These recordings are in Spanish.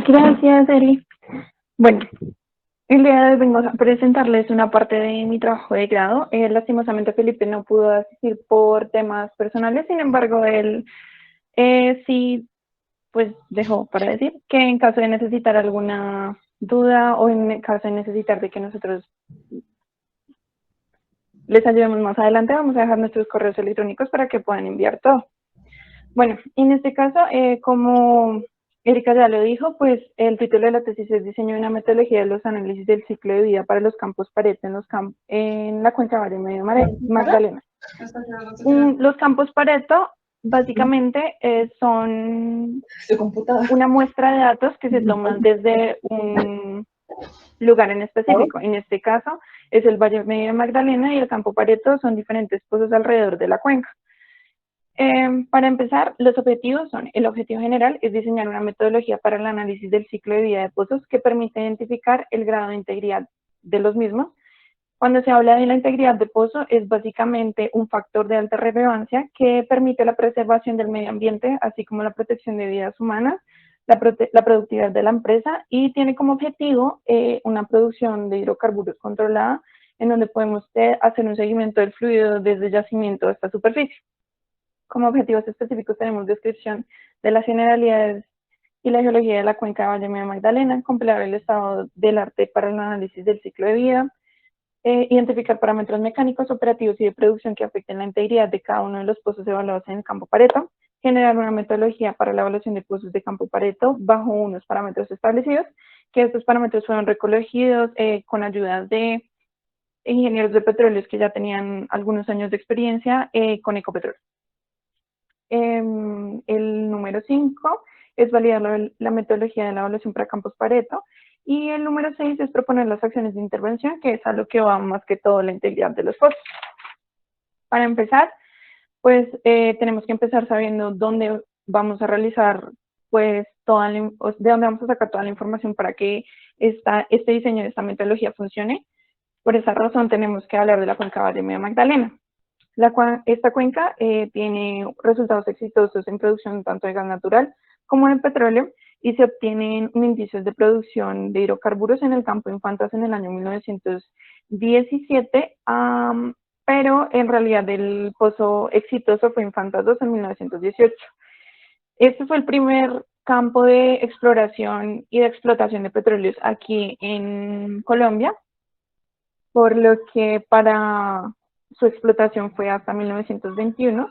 Gracias, Eli. Bueno, el día de hoy vengo a presentarles una parte de mi trabajo de grado. Lastimosamente Felipe no pudo asistir por temas personales, sin embargo, él sí, pues dejó para decir que en caso de necesitar alguna duda o en caso de necesitar de que nosotros les ayudemos más adelante, vamos a dejar nuestros correos electrónicos para que puedan enviar todo. Bueno, en este caso, como Erika ya lo dijo, pues el título de la tesis es Diseño de una metodología de los análisis del ciclo de vida para los campos Pareto en la cuenca Valle Medio Magdalena. Los campos Pareto básicamente son una muestra de datos que se toman desde un lugar en específico. En este caso es el Valle Medio Magdalena y el campo Pareto son diferentes pozos alrededor de la cuenca. Para empezar, los objetivos son, el objetivo general es diseñar una metodología para el análisis del ciclo de vida de pozos que permite identificar el grado de integridad de los mismos. Cuando se habla de la integridad de pozo, es básicamente un factor de alta relevancia que permite la preservación del medio ambiente, así como la protección de vidas humanas, la productividad de la empresa y tiene como objetivo una producción de hidrocarburos controlada, en donde podemos hacer un seguimiento del fluido desde yacimiento hasta superficie. Como objetivos específicos tenemos descripción de las generalidades y la geología de la cuenca de Valle Medio Magdalena, completar el estado del arte para el análisis del ciclo de vida, identificar parámetros mecánicos, operativos y de producción que afecten la integridad de cada uno de los pozos evaluados en el campo Pareto, generar una metodología para la evaluación de pozos de campo Pareto bajo unos parámetros establecidos, que estos parámetros fueron recogidos con ayuda de ingenieros de petróleos que ya tenían algunos años de experiencia con Ecopetrol. El número 5 es validar la metodología de la evaluación para campos Pareto. Y el número 6 es proponer las acciones de intervención, que es a lo que va más que todo la integridad de los pozos. Para empezar, pues tenemos que empezar sabiendo dónde vamos a realizar, pues, de dónde vamos a sacar toda la información para que este diseño de esta metodología funcione. Por esa razón tenemos que hablar de la cuenca Valle Medio Magdalena. Esta cuenca tiene resultados exitosos en producción tanto de gas natural como de petróleo y se obtienen indicios de producción de hidrocarburos en el campo Infantas en el año 1917, pero en realidad el pozo exitoso fue Infantas 2 en 1918. Este fue el primer campo de exploración y de explotación de petróleos aquí en Colombia, por lo que para su explotación fue hasta 1921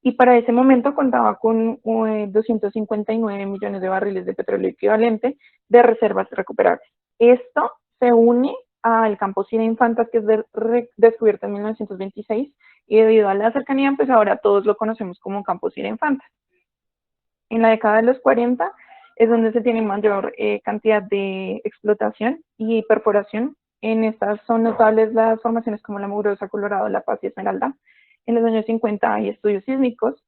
y para ese momento contaba con 259 millones de barriles de petróleo equivalente de reservas recuperables. Esto se une al campo Cira Infantas, que es descubierto en 1926 y debido a la cercanía, pues ahora todos lo conocemos como campo Cira Infantas. En la década de los 40 es donde se tiene mayor cantidad de explotación y perforación. En estas son notables las formaciones como la Mugrosa, Colorado, La Paz y Esmeralda. En los años 50 hay estudios sísmicos.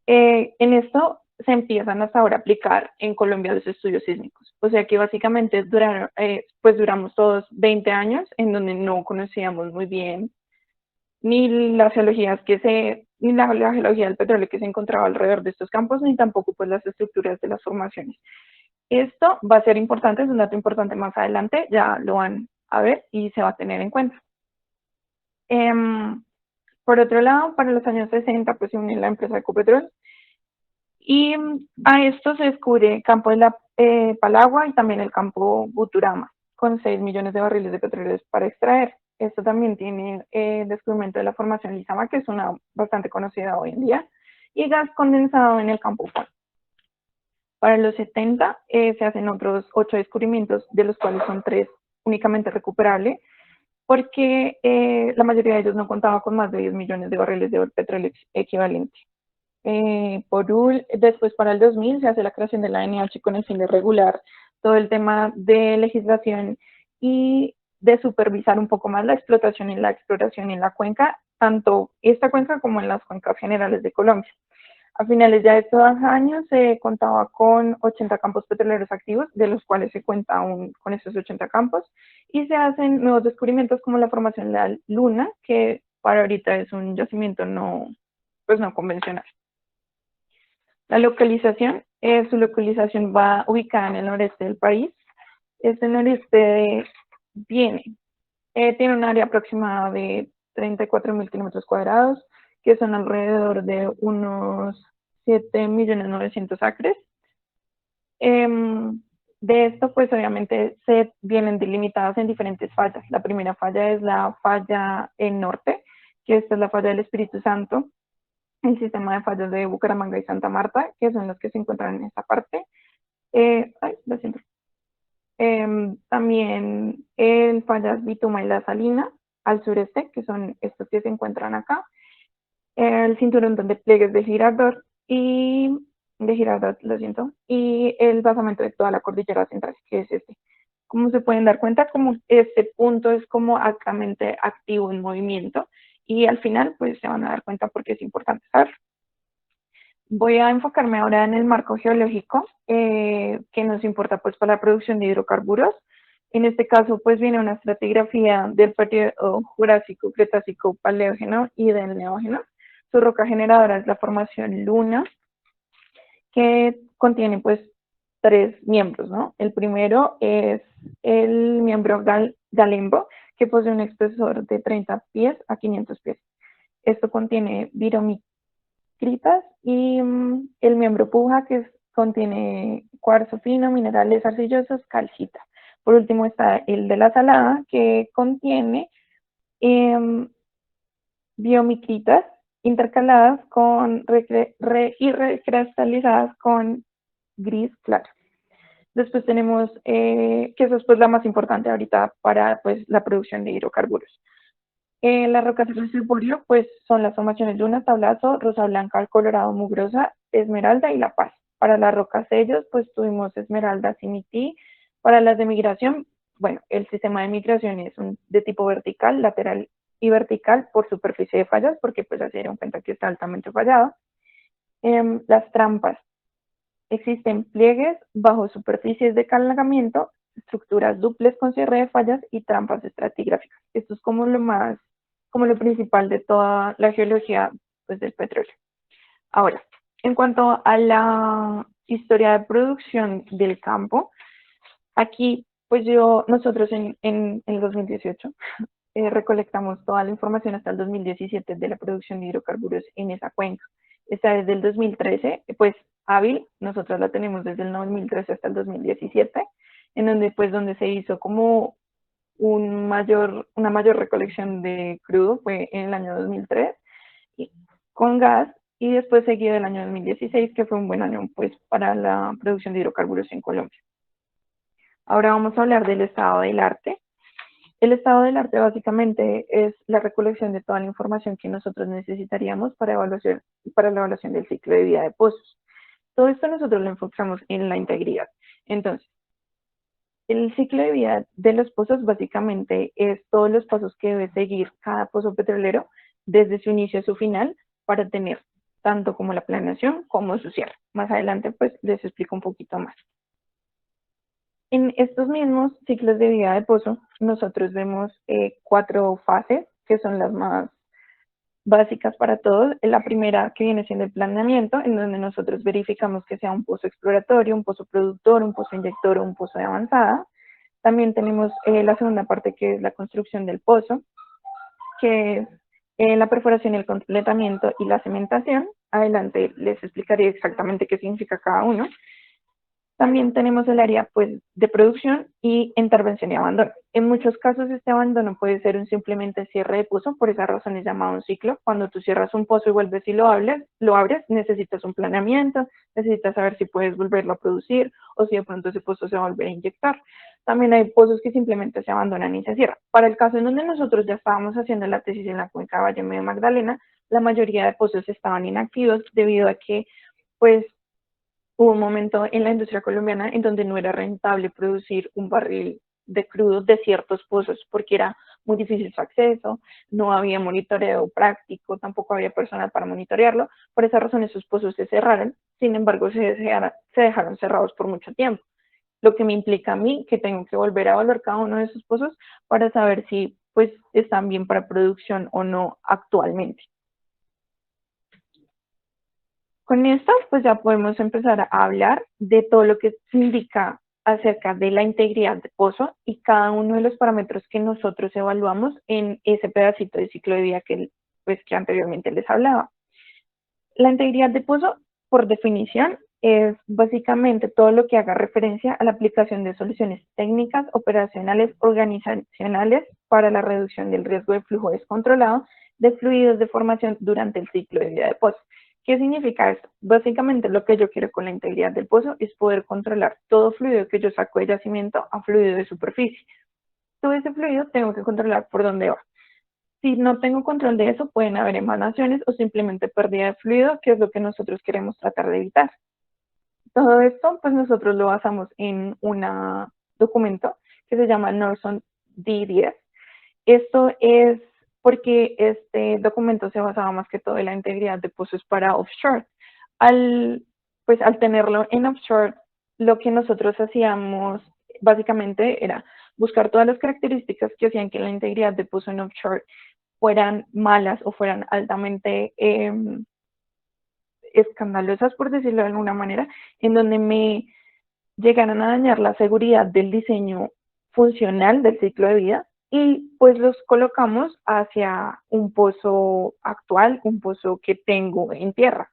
En esto se empiezan hasta ahora a aplicar en Colombia los estudios sísmicos. O sea que básicamente duramos todos 20 años en donde no conocíamos muy bien ni las geologías ni la geología del petróleo que se encontraba alrededor de estos campos, ni tampoco pues las estructuras de las formaciones. Esto va a ser importante, es un dato importante más adelante, ya lo van a ver y se va a tener en cuenta. Por otro lado, para los años 60, pues se unió la empresa Ecopetrol y a esto se descubre el campo de la Palagua y también el campo Buturama, con 6 millones de barriles de petróleo para extraer. Esto también tiene descubrimiento de la formación Lizama, que es una bastante conocida hoy en día, y gas condensado en el campo Juan. Para los 70 se hacen otros 8 descubrimientos, de los cuales son 3 únicamente recuperables, porque la mayoría de ellos no contaba con más de 10 millones de barriles de petróleo equivalente. Después para el 2000 se hace la creación de la ANH con el fin de regular todo el tema de legislación y de supervisar un poco más la explotación y la exploración en la cuenca, tanto esta cuenca como en las cuencas generales de Colombia. A finales ya de estos años se contaba con 80 campos petroleros activos, de los cuales se cuenta aún con esos 80 campos, y se hacen nuevos descubrimientos como la formación de la Luna, que para ahorita es un yacimiento no convencional. La localización Su localización va ubicada en el noreste del país. Este noreste tiene, tiene un área aproximada de 34.000 kilómetros cuadrados, que son alrededor de unos 7.900.000 acres. De esto, pues obviamente se vienen delimitadas en diferentes fallas. La primera falla es la falla en norte, que esta es la falla del Espíritu Santo, el sistema de fallas de Bucaramanga y Santa Marta, que son los que se encuentran en esta parte. Lo siento. También el fallas Vituma y La Salina, al sureste, que son estos que se encuentran acá. El cinturón de pliegues de Girardot lo siento, y el basamento de toda la cordillera central, que es este. Como se pueden dar cuenta, como este punto es como altamente activo en movimiento, y al final pues se van a dar cuenta porque es importante saber. Voy a enfocarme ahora en el marco geológico, que nos importa pues para la producción de hidrocarburos. En este caso pues viene una estratigrafía del periodo Jurásico, Cretácico, Paleógeno y del Neógeno. Su roca generadora es la formación Luna, que contiene pues tres miembros, ¿no? El primero es el miembro Galembo, que posee un espesor de 30 pies a 500 pies. Esto contiene viromicritas y el miembro Puja, que contiene cuarzo fino, minerales arcillosos, calcita. Por último está el de la Salada, que contiene biomicritas intercaladas con y recristalizadas con gris claro. Después tenemos, que eso es pues la más importante ahorita para pues la producción de hidrocarburos. Las rocas de reservorio pues son las formaciones Luna, Tablazo, Rosa Blanca, Colorado, Mugrosa, Esmeralda y La Paz. Para las rocas sellos pues tuvimos Esmeralda, Simití. Para las de migración, bueno, el sistema de migración es de tipo vertical, lateral y vertical por superficie de fallas, porque pues así dieron cuenta que está altamente fallado. Las trampas. Existen pliegues bajo superficies de calentamiento, estructuras duples con cierre de fallas y trampas estratigráficas. Esto es como como lo principal de toda la geología pues, del petróleo. Ahora, en cuanto a la historia de producción del campo, aquí pues nosotros en el 2018 recolectamos toda la información hasta el 2017 de la producción de hidrocarburos en esa cuenca. Está desde el 2013, pues hábil, nosotros la tenemos desde el 2013 hasta el 2017, en donde pues donde se hizo como una mayor recolección de crudo fue en el año 2003 con gas y después seguido el año 2016, que fue un buen año pues para la producción de hidrocarburos en Colombia. Ahora vamos a hablar del estado del arte. El estado del arte básicamente es la recolección de toda la información que nosotros necesitaríamos para la evaluación del ciclo de vida de pozos. Todo esto nosotros lo enfocamos en la integridad. Entonces, el ciclo de vida de los pozos básicamente es todos los pasos que debe seguir cada pozo petrolero desde su inicio a su final para tener tanto como la planeación como su cierre. Más adelante pues les explico un poquito más. En estos mismos ciclos de vida de pozo, nosotros vemos 4 fases que son las más básicas para todos. La primera que viene siendo el planeamiento, en donde nosotros verificamos que sea un pozo exploratorio, un pozo productor, un pozo inyector o un pozo de avanzada. También tenemos la segunda parte que es la construcción del pozo, que es la perforación, el completamiento y la cementación. Adelante les explicaré exactamente qué significa cada uno. También tenemos el área pues, de producción y intervención y abandono. En muchos casos este abandono puede ser un simplemente cierre de pozo, por esa razón es llamado un ciclo. Cuando tú cierras un pozo y vuelves y lo abres, necesitas un planeamiento, necesitas saber si puedes volverlo a producir o si de pronto ese pozo se va a volver a inyectar. También hay pozos que simplemente se abandonan y se cierran. Para el caso en donde nosotros ya estábamos haciendo la tesis en la cuenca de Valle Medio Magdalena, la mayoría de pozos estaban inactivos debido a que pues hubo un momento en la industria colombiana en donde no era rentable producir un barril de crudo de ciertos pozos porque era muy difícil su acceso, no había monitoreo práctico, tampoco había personal para monitorearlo. Por esa razón esos pozos se cerraron, sin embargo se dejaron cerrados por mucho tiempo. Lo que me implica a mí que tengo que volver a evaluar cada uno de esos pozos para saber si pues están bien para producción o no actualmente. Con esto, pues ya podemos empezar a hablar de todo lo que indica acerca de la integridad de pozo y cada uno de los parámetros que nosotros evaluamos en ese pedacito de ciclo de vida que anteriormente les hablaba. La integridad de pozo, por definición, es básicamente todo lo que haga referencia a la aplicación de soluciones técnicas, operacionales, organizacionales para la reducción del riesgo de flujo descontrolado de fluidos de formación durante el ciclo de vida de pozo. ¿Qué significa esto? Básicamente lo que yo quiero con la integridad del pozo es poder controlar todo fluido que yo saco de yacimiento a fluido de superficie. Todo ese fluido tengo que controlar por dónde va. Si no tengo control de eso, pueden haber emanaciones o simplemente pérdida de fluido, que es lo que nosotros queremos tratar de evitar. Todo esto, pues nosotros lo basamos en un documento que se llama Norson D10. Esto es porque este documento se basaba más que todo en la integridad de pozos para offshore. Al tenerlo en offshore, lo que nosotros hacíamos básicamente era buscar todas las características que hacían que la integridad de pozo en offshore fueran malas o fueran altamente escandalosas, por decirlo de alguna manera, en donde me llegaran a dañar la seguridad del diseño funcional del ciclo de vida y pues los colocamos hacia un pozo actual, un pozo que tengo en tierra.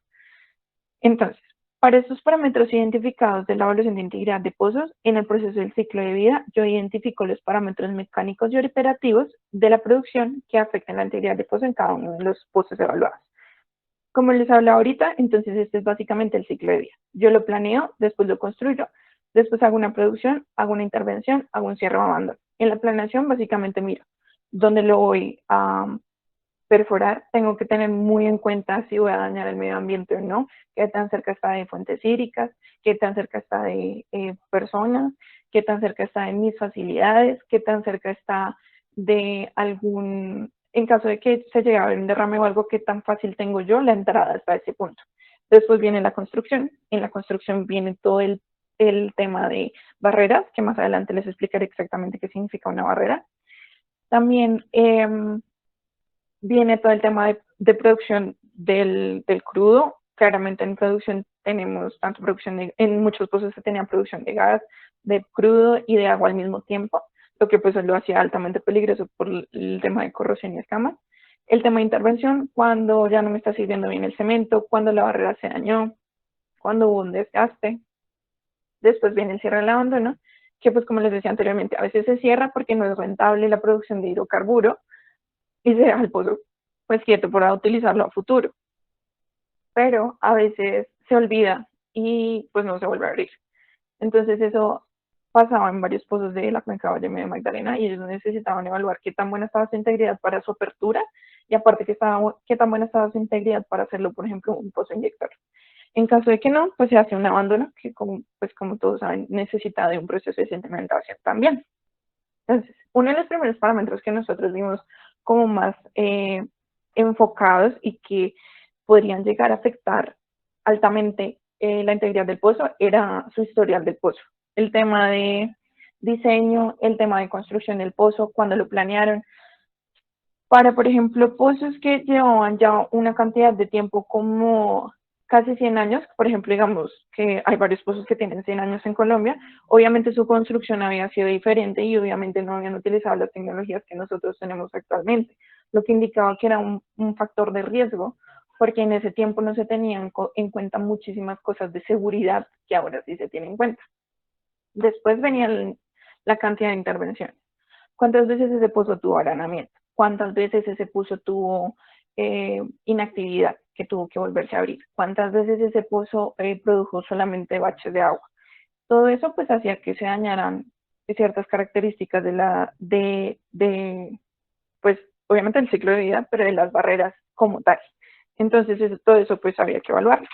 Entonces, para estos parámetros identificados de la evaluación de integridad de pozos, en el proceso del ciclo de vida, yo identifico los parámetros mecánicos y operativos de la producción que afectan la integridad de pozo en cada uno de los pozos evaluados. Como les hablaba ahorita, entonces este es básicamente el ciclo de vida. Yo lo planeo, después lo construyo, después hago una producción, hago una intervención, hago un cierre o abandono. En la planeación básicamente miro dónde lo voy a perforar, tengo que tener muy en cuenta si voy a dañar el medio ambiente o no, qué tan cerca está de fuentes hídricas, qué tan cerca está de personas, qué tan cerca está de mis facilidades, qué tan cerca está de algún, en caso de que se llegue a ver un derrame o algo, qué tan fácil tengo yo la entrada hasta ese punto. Después viene la construcción, en la construcción viene todo el tema de barreras, que más adelante les explicaré exactamente qué significa una barrera. También viene todo el tema de producción del crudo. Claramente en producción tenemos tanto producción en muchos pozos se tenía producción de gas, de crudo y de agua al mismo tiempo, lo que pues lo hacía altamente peligroso por el tema de corrosión y escamas. El tema de intervención, cuando ya no me está sirviendo bien el cemento, cuando la barrera se dañó, cuando hubo un desgaste. Después viene el cierre del abandono, que pues como les decía anteriormente, a veces se cierra porque no es rentable la producción de hidrocarburo, y se deja el pozo pues quieto para utilizarlo a futuro. Pero a veces se olvida y pues no se vuelve a abrir. Entonces eso pasaba en varios pozos de la cuenca Valle de Magdalena y ellos necesitaban evaluar qué tan buena estaba su integridad para su apertura y aparte qué tan buena estaba su integridad para hacerlo, por ejemplo, un pozo inyector. En caso de que no, pues se hace un abandono que como todos saben necesita de un proceso de sedimentación también. Entonces, uno de los primeros parámetros que nosotros vimos como más enfocados y que podrían llegar a afectar altamente la integridad del pozo era su historial del pozo. El tema de diseño, el tema de construcción del pozo, cuando lo planearon. Para, por ejemplo, pozos que llevaban ya una cantidad de tiempo como casi 100 años, por ejemplo, digamos que hay varios pozos que tienen 100 años en Colombia, obviamente su construcción había sido diferente y obviamente no habían utilizado las tecnologías que nosotros tenemos actualmente, lo que indicaba que era un factor de riesgo, porque en ese tiempo no se tenían en cuenta muchísimas cosas de seguridad que ahora sí se tienen en cuenta. Después venía la cantidad de intervenciones. ¿Cuántas veces ese pozo tuvo aranamiento? ¿Cuántas veces ese pozo tuvo inactividad que tuvo que volverse a abrir? ¿Cuántas veces ese pozo produjo solamente baches de agua? Todo eso pues hacía que se dañaran ciertas características pues obviamente el ciclo de vida, pero de las barreras como tal. Entonces todo eso pues había que evaluarlo.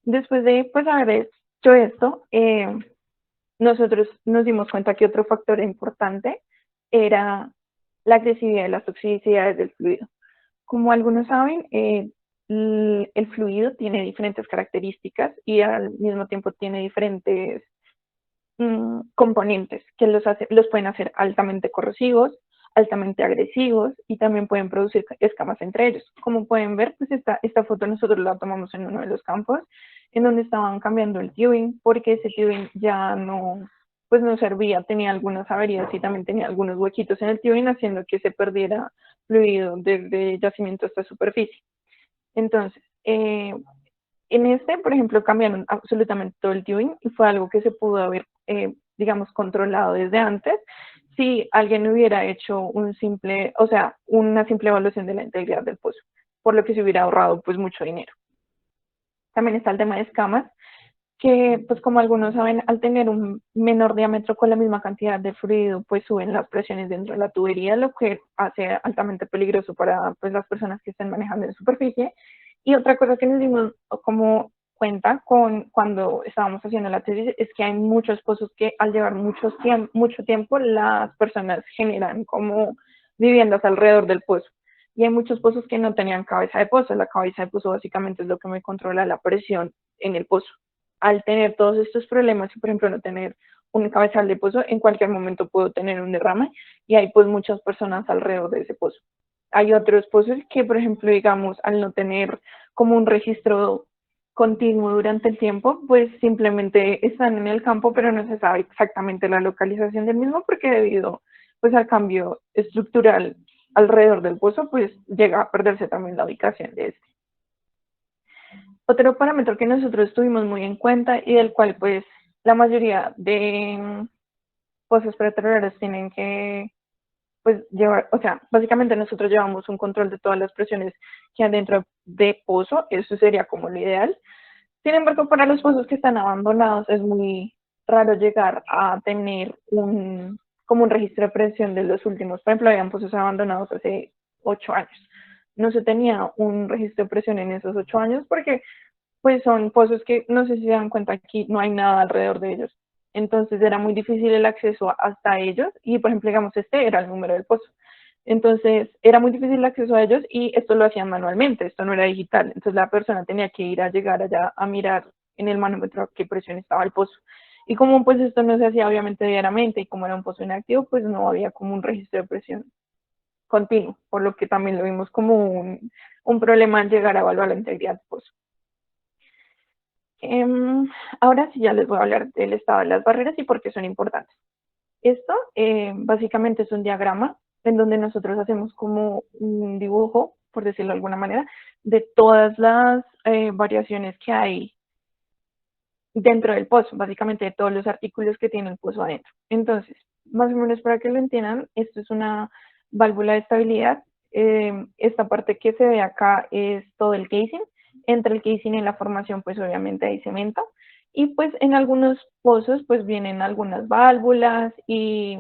Después de pues haber hecho esto, nosotros nos dimos cuenta que otro factor importante era la agresividad y las toxicidades del fluido. Como algunos saben, el fluido tiene diferentes características y al mismo tiempo tiene diferentes componentes que los pueden hacer altamente corrosivos, altamente agresivos y también pueden producir escamas entre ellos. Como pueden ver, pues esta foto nosotros la tomamos en uno de los campos en donde estaban cambiando el tubing porque ese tubing ya no, pues no servía, tenía algunas averías y también tenía algunos huequitos en el tubing haciendo que se perdiera fluido desde yacimiento hasta superficie. Entonces, en este, por ejemplo, cambiaron absolutamente todo el tubing y fue algo que se pudo haber, digamos, controlado desde antes si alguien hubiera hecho un simple, o sea, una simple evaluación de la integridad del pozo, por lo que se hubiera ahorrado pues mucho dinero. También está el tema de escamas, que pues como algunos saben, al tener un menor diámetro con la misma cantidad de fluido, pues suben las presiones dentro de la tubería, lo que hace altamente peligroso para pues las personas que estén manejando en superficie. Y otra cosa que nos dimos como cuenta cuando estábamos haciendo la tesis es que hay muchos pozos que al llevar mucho tiempo las personas generan como viviendas alrededor del pozo. Y hay muchos pozos que no tenían cabeza de pozo. La cabeza de pozo básicamente es lo que me controla la presión en el pozo. Al tener todos estos problemas y por ejemplo no tener un cabezal de pozo, en cualquier momento puedo tener un derrame y hay pues muchas personas alrededor de ese pozo. Hay otros pozos que, por ejemplo, digamos, al no tener como un registro continuo durante el tiempo, pues simplemente están en el campo, pero no se sabe exactamente la localización del mismo porque debido pues al cambio estructural alrededor del pozo, pues llega a perderse también la ubicación de este. Otro parámetro que nosotros tuvimos muy en cuenta y del cual pues la mayoría de pozos petroleros tienen que pues llevar, o sea, básicamente nosotros llevamos un control de todas las presiones que hay dentro de pozo, eso sería como lo ideal. Sin embargo, para los pozos que están abandonados es muy raro llegar a tener como un registro de presión de los últimos. Por ejemplo, habían pozos abandonados hace 8 años. No se tenía un registro de presión en esos 8 años porque pues son pozos que no sé si se dan cuenta aquí, no hay nada alrededor de ellos. Entonces era muy difícil el acceso hasta ellos y, por ejemplo, digamos, este era el número del pozo. Entonces era muy difícil el acceso a ellos y esto lo hacían manualmente, esto no era digital. Entonces la persona tenía que ir a llegar allá a mirar en el manómetro a qué presión estaba el pozo. Y como pues esto no se hacía obviamente diariamente y como era un pozo inactivo, pues no había como un registro de presión continuo, por lo que también lo vimos como un problema en llegar a evaluar la integridad del pozo. Ahora sí ya les voy a hablar del estado de las barreras y por qué son importantes. Esto básicamente es un diagrama en donde nosotros hacemos como un dibujo, por decirlo de alguna manera, de todas las variaciones que hay dentro del pozo, básicamente de todos los artículos que tiene el pozo adentro. Entonces, más o menos para que lo entiendan, esto es una válvula de estabilidad. Esta parte que se ve acá es todo el casing. Entre el casing y la formación, pues obviamente hay cemento. Y pues en algunos pozos, pues vienen algunas válvulas y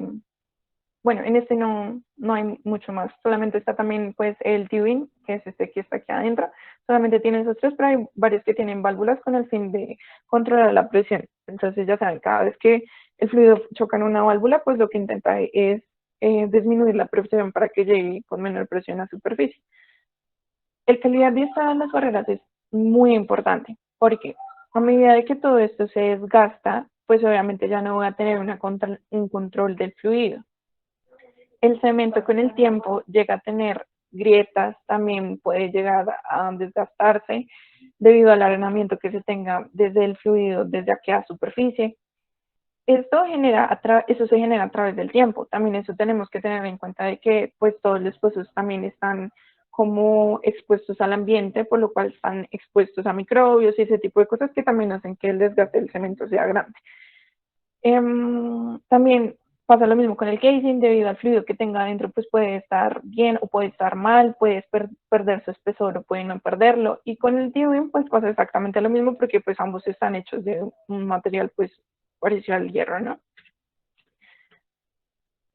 bueno, en este no hay mucho más, solamente está también pues el tubing, que es este que está aquí adentro, solamente tiene esos tres, pero hay varios que tienen válvulas con el fin de controlar la presión. Entonces ya saben, cada vez que el fluido choca en una válvula, pues lo que intenta es disminuir la presión para que llegue con menor presión a superficie. El calidad de las barreras es muy importante, porque a medida de que todo esto se desgasta, pues obviamente ya no voy a tener un control del fluido. El cemento con el tiempo llega a tener grietas, también puede llegar a desgastarse debido al arenamiento que se tenga desde el fluido, desde aquí a superficie. Eso se genera a través del tiempo. También eso tenemos que tener en cuenta de que pues todos los pozos también están como expuestos al ambiente, por lo cual están expuestos a microbios y ese tipo de cosas que también hacen que el desgaste del cemento sea grande. También pasa lo mismo con el casing, debido al fluido que tenga adentro, pues puede estar bien o puede estar mal, puede perder su espesor o puede no perderlo. Y con el tubing, pues pasa exactamente lo mismo porque pues ambos están hechos de un material pues parecido al hierro, ¿no?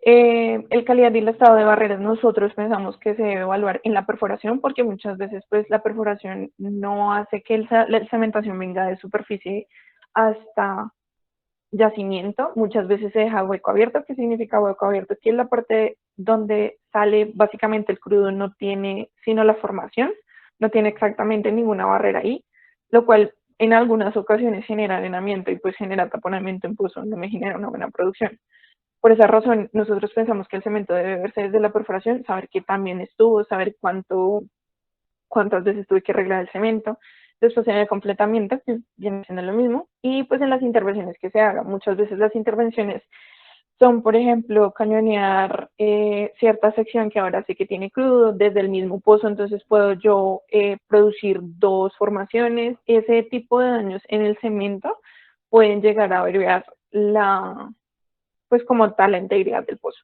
El calidad y el estado de barreras nosotros pensamos que se debe evaluar en la perforación porque muchas veces pues la perforación no hace que la cementación venga de superficie hasta yacimiento, muchas veces se deja hueco abierto. ¿Qué significa hueco abierto? Que es la parte donde sale básicamente el crudo, no tiene sino la formación, no tiene exactamente ninguna barrera ahí, lo cual en algunas ocasiones genera arenamiento y pues genera taponamiento en pozo, no me genera una buena producción. Por esa razón, nosotros pensamos que el cemento debe verse desde la perforación, saber qué también estuvo, saber cuántas veces tuve que arreglar el cemento. Después en el completamiento, que viene siendo lo mismo, y pues en las intervenciones que se hagan. Muchas veces las intervenciones son, por ejemplo, cañonear cierta sección que ahora sí que tiene crudo desde el mismo pozo, entonces puedo yo producir dos formaciones. Ese tipo de daños en el cemento pueden llegar a averiar pues como tal, la integridad del pozo.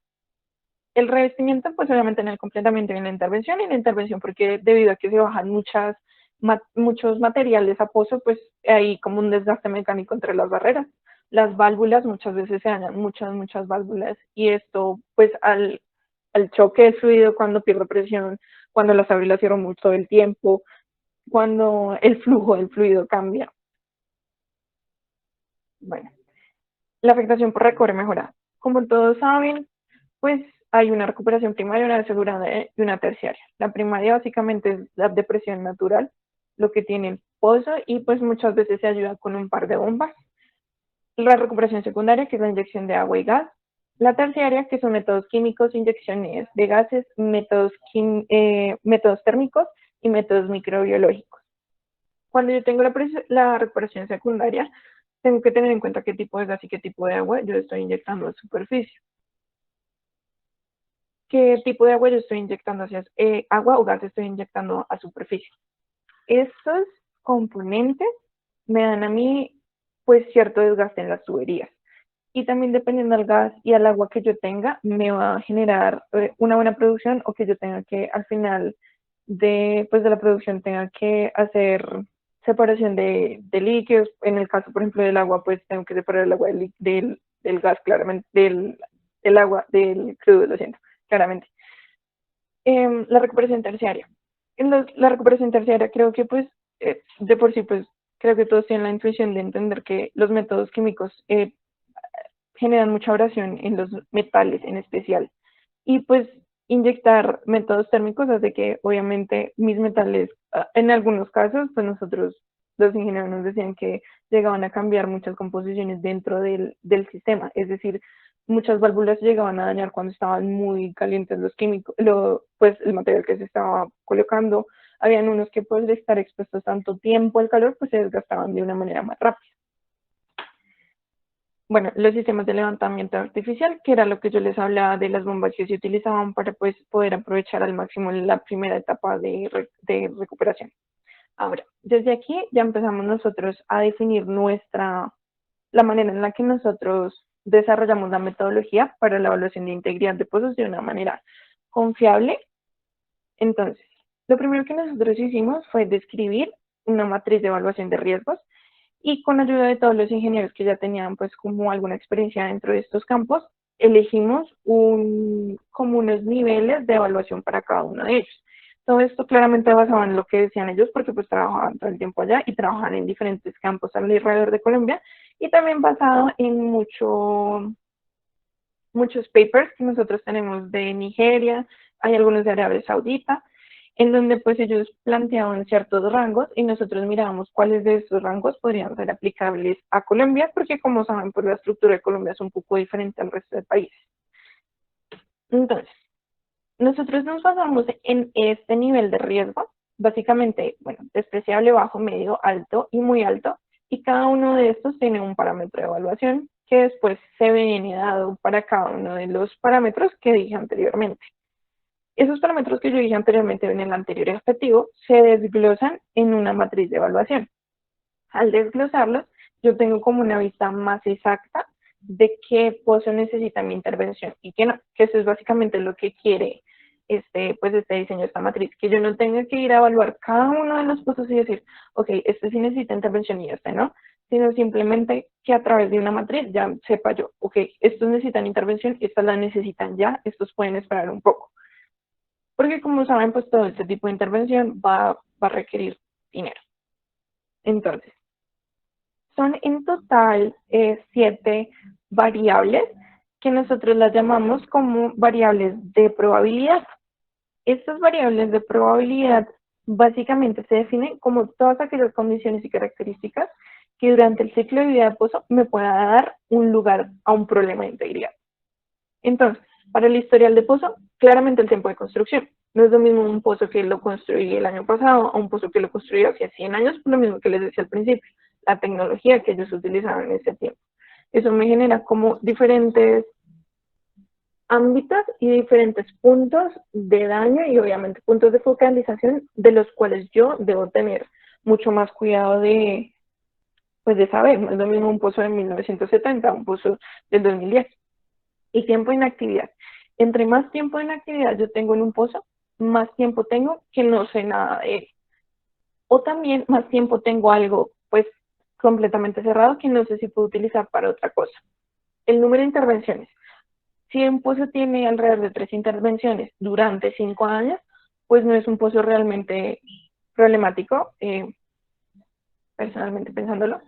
El revestimiento, pues obviamente en el completamiento y en la intervención porque debido a que se bajan muchos materiales a pozo, pues hay como un desgaste mecánico entre las barreras. Las válvulas muchas veces se dañan, muchas válvulas, y esto pues al choque del fluido cuando pierde presión, cuando las válvulas cierran mucho el tiempo, cuando el flujo del fluido cambia. Bueno, la afectación por recobre mejorada. Como todos saben, pues hay una recuperación primaria, una asegurada y una terciaria. La primaria básicamente es la depresión natural, lo que tiene el pozo, y pues muchas veces se ayuda con un par de bombas. La recuperación secundaria, que es la inyección de agua y gas. La terciaria, que son métodos químicos, inyecciones de gases, métodos térmicos y métodos microbiológicos. Cuando yo tengo la recuperación secundaria, tengo que tener en cuenta qué tipo de gas y qué tipo de agua yo estoy inyectando a superficie. ¿Qué tipo de agua yo estoy inyectando hacia agua o gas estoy inyectando a superficie? Estos componentes me dan a mí pues cierto desgaste en las tuberías, y también dependiendo del gas y al agua que yo tenga me va a generar una buena producción, o que yo tenga que al final de la producción tenga que hacer separación de líquidos. En el caso por ejemplo del agua, pues tengo que separar el agua del gas, claramente del agua del crudo, lo siento, claramente. La recuperación terciaria. La recuperación terciaria creo que pues de por sí pues creo que todos tienen la intuición de entender que los métodos químicos generan mucha abrasión en los metales en especial, y pues inyectar métodos térmicos hace que obviamente mis metales, en algunos casos pues nosotros los ingenieros nos decían que llegaban a cambiar muchas composiciones dentro del sistema, es decir, muchas válvulas se llegaban a dañar cuando estaban muy calientes los químicos, pues el material que se estaba colocando. Habían unos que por estar expuestos tanto tiempo al calor, pues se desgastaban de una manera más rápida. Bueno, los sistemas de levantamiento artificial, que era lo que yo les hablaba de las bombas que se utilizaban para pues, poder aprovechar al máximo la primera etapa de recuperación. Ahora, desde aquí ya empezamos nosotros a definir la manera en la que nosotros desarrollamos la metodología para la evaluación de integridad de pozos de una manera confiable. Entonces, lo primero que nosotros hicimos fue describir una matriz de evaluación de riesgos, y con ayuda de todos los ingenieros que ya tenían pues como alguna experiencia dentro de estos campos, elegimos como unos niveles de evaluación para cada uno de ellos. Todo esto claramente basado en lo que decían ellos, porque pues trabajaban todo el tiempo allá y trabajaban en diferentes campos alrededor de Colombia, y también basado en muchos papers que nosotros tenemos de Nigeria, hay algunos de Arabia Saudita, en donde pues ellos planteaban ciertos rangos y nosotros mirábamos cuáles de esos rangos podrían ser aplicables a Colombia, porque como saben, pues la estructura de Colombia es un poco diferente al resto del país. Entonces, nosotros nos basamos en este nivel de riesgo, básicamente, bueno, despreciable, bajo, medio, alto y muy alto, y cada uno de estos tiene un parámetro de evaluación que después se viene dado para cada uno de los parámetros que dije anteriormente. Esos parámetros que yo dije anteriormente en el anterior objetivo se desglosan en una matriz de evaluación. Al desglosarlos, yo tengo como una vista más exacta de qué pozo necesita mi intervención y qué no, que eso es básicamente lo que quiere pues este diseño, esta matriz, que yo no tenga que ir a evaluar cada uno de los pozos y decir, ok, este sí necesita intervención y este no, sino simplemente que a través de una matriz ya sepa yo, ok, estos necesitan intervención, estas la necesitan ya, estos pueden esperar un poco. Porque como saben, pues todo este tipo de intervención va a requerir dinero. Entonces, son en total 7 variables que nosotros las llamamos como variables de probabilidad. Estas variables de probabilidad básicamente se definen como todas aquellas condiciones y características que durante el ciclo de vida de pozo me pueda dar un lugar a un problema de integridad. Entonces, para el historial de pozo, claramente el tiempo de construcción. No es lo mismo un pozo que lo construí el año pasado a un pozo que lo construí hace 100 años, por lo mismo que les decía al principio, la tecnología que ellos utilizaban en ese tiempo. Eso me genera como diferentes ámbitos y diferentes puntos de daño y obviamente puntos de focalización de los cuales yo debo tener mucho más cuidado de, pues de saber. No es lo mismo un pozo de 1970, un pozo del 2010. Y tiempo de inactividad. Entre más tiempo de inactividad yo tengo en un pozo, más tiempo tengo que no sé nada de él. O también más tiempo tengo algo pues completamente cerrado que no sé si puedo utilizar para otra cosa. El número de intervenciones. Si un pozo tiene alrededor de 3 intervenciones durante 5 años, pues no es un pozo realmente problemático, personalmente pensándolo.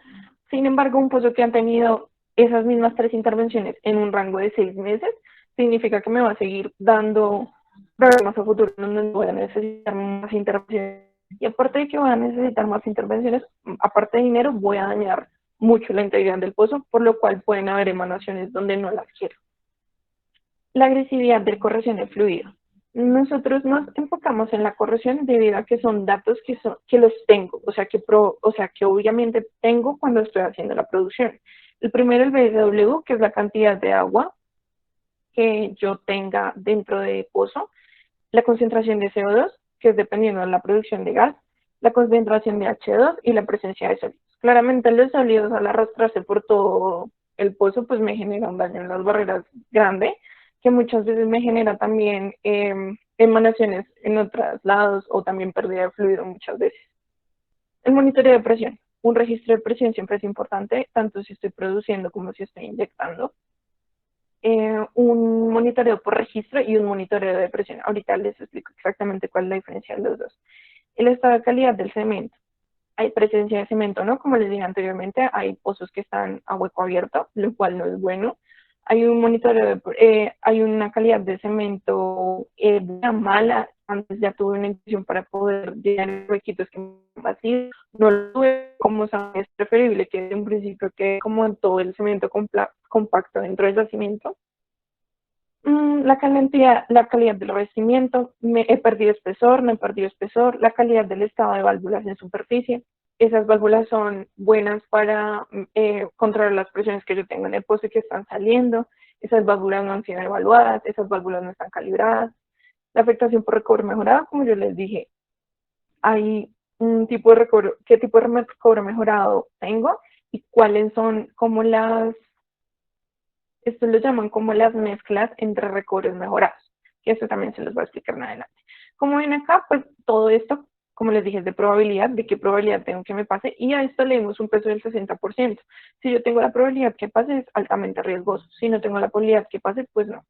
Sin embargo, un pozo que han tenido esas mismas 3 intervenciones en un rango de 6 meses, significa que me va a seguir dando problemas a futuro, donde voy a necesitar más intervenciones. Y aparte de que voy a necesitar más intervenciones, aparte de dinero, voy a dañar mucho la integridad del pozo, por lo cual pueden haber emanaciones donde no las quiero. La agresividad de corrosión de fluido. Nosotros nos enfocamos en la corrosión debido a que son datos que los tengo, o sea que obviamente tengo cuando estoy haciendo la producción. El primero, el BSW, que es la cantidad de agua que yo tenga dentro de pozo, la concentración de CO2, que es dependiendo de la producción de gas, la concentración de H2 y la presencia de sólidos. Claramente los sólidos al arrastrarse por todo el pozo, pues me genera un daño en las barreras grande, que muchas veces me genera también emanaciones en otros lados o también pérdida de fluido muchas veces. El monitoreo de presión. Un registro de presión siempre es importante, tanto si estoy produciendo como si estoy inyectando. Un monitoreo por registro y un monitoreo de presión. Ahorita les explico exactamente cuál es la diferencia de los dos. El estado de calidad del cemento. Hay presencia de cemento, ¿no? Como les dije anteriormente, hay pozos que están a hueco abierto, lo cual no es bueno. Hay un monitoreo, hay una calidad de cemento mala. Antes ya tuve una intuición para poder llenar huequitos que me vacíos. No lo tuve, como saben, es preferible que desde un principio quede como en todo el cemento compacto dentro del yacimiento. La calidad del revestimiento, he perdido espesor, no he perdido espesor, la calidad del estado de válvulas en superficie. Esas válvulas son buenas para controlar las presiones que yo tengo en el pozo y que están saliendo. Esas válvulas no han sido evaluadas, esas válvulas no están calibradas. La afectación por recobro mejorado, como yo les dije, hay un tipo de recobro, qué tipo de recobro mejorado tengo y cuáles son como esto lo llaman como las mezclas entre recobros mejorados, que eso también se los voy a explicar más adelante. Como ven acá, pues todo esto, como les dije, es de probabilidad, de qué probabilidad tengo que me pase, y a esto le dimos un peso del 60%. Si yo tengo la probabilidad que pase, es altamente riesgoso. Si no tengo la probabilidad que pase, pues no.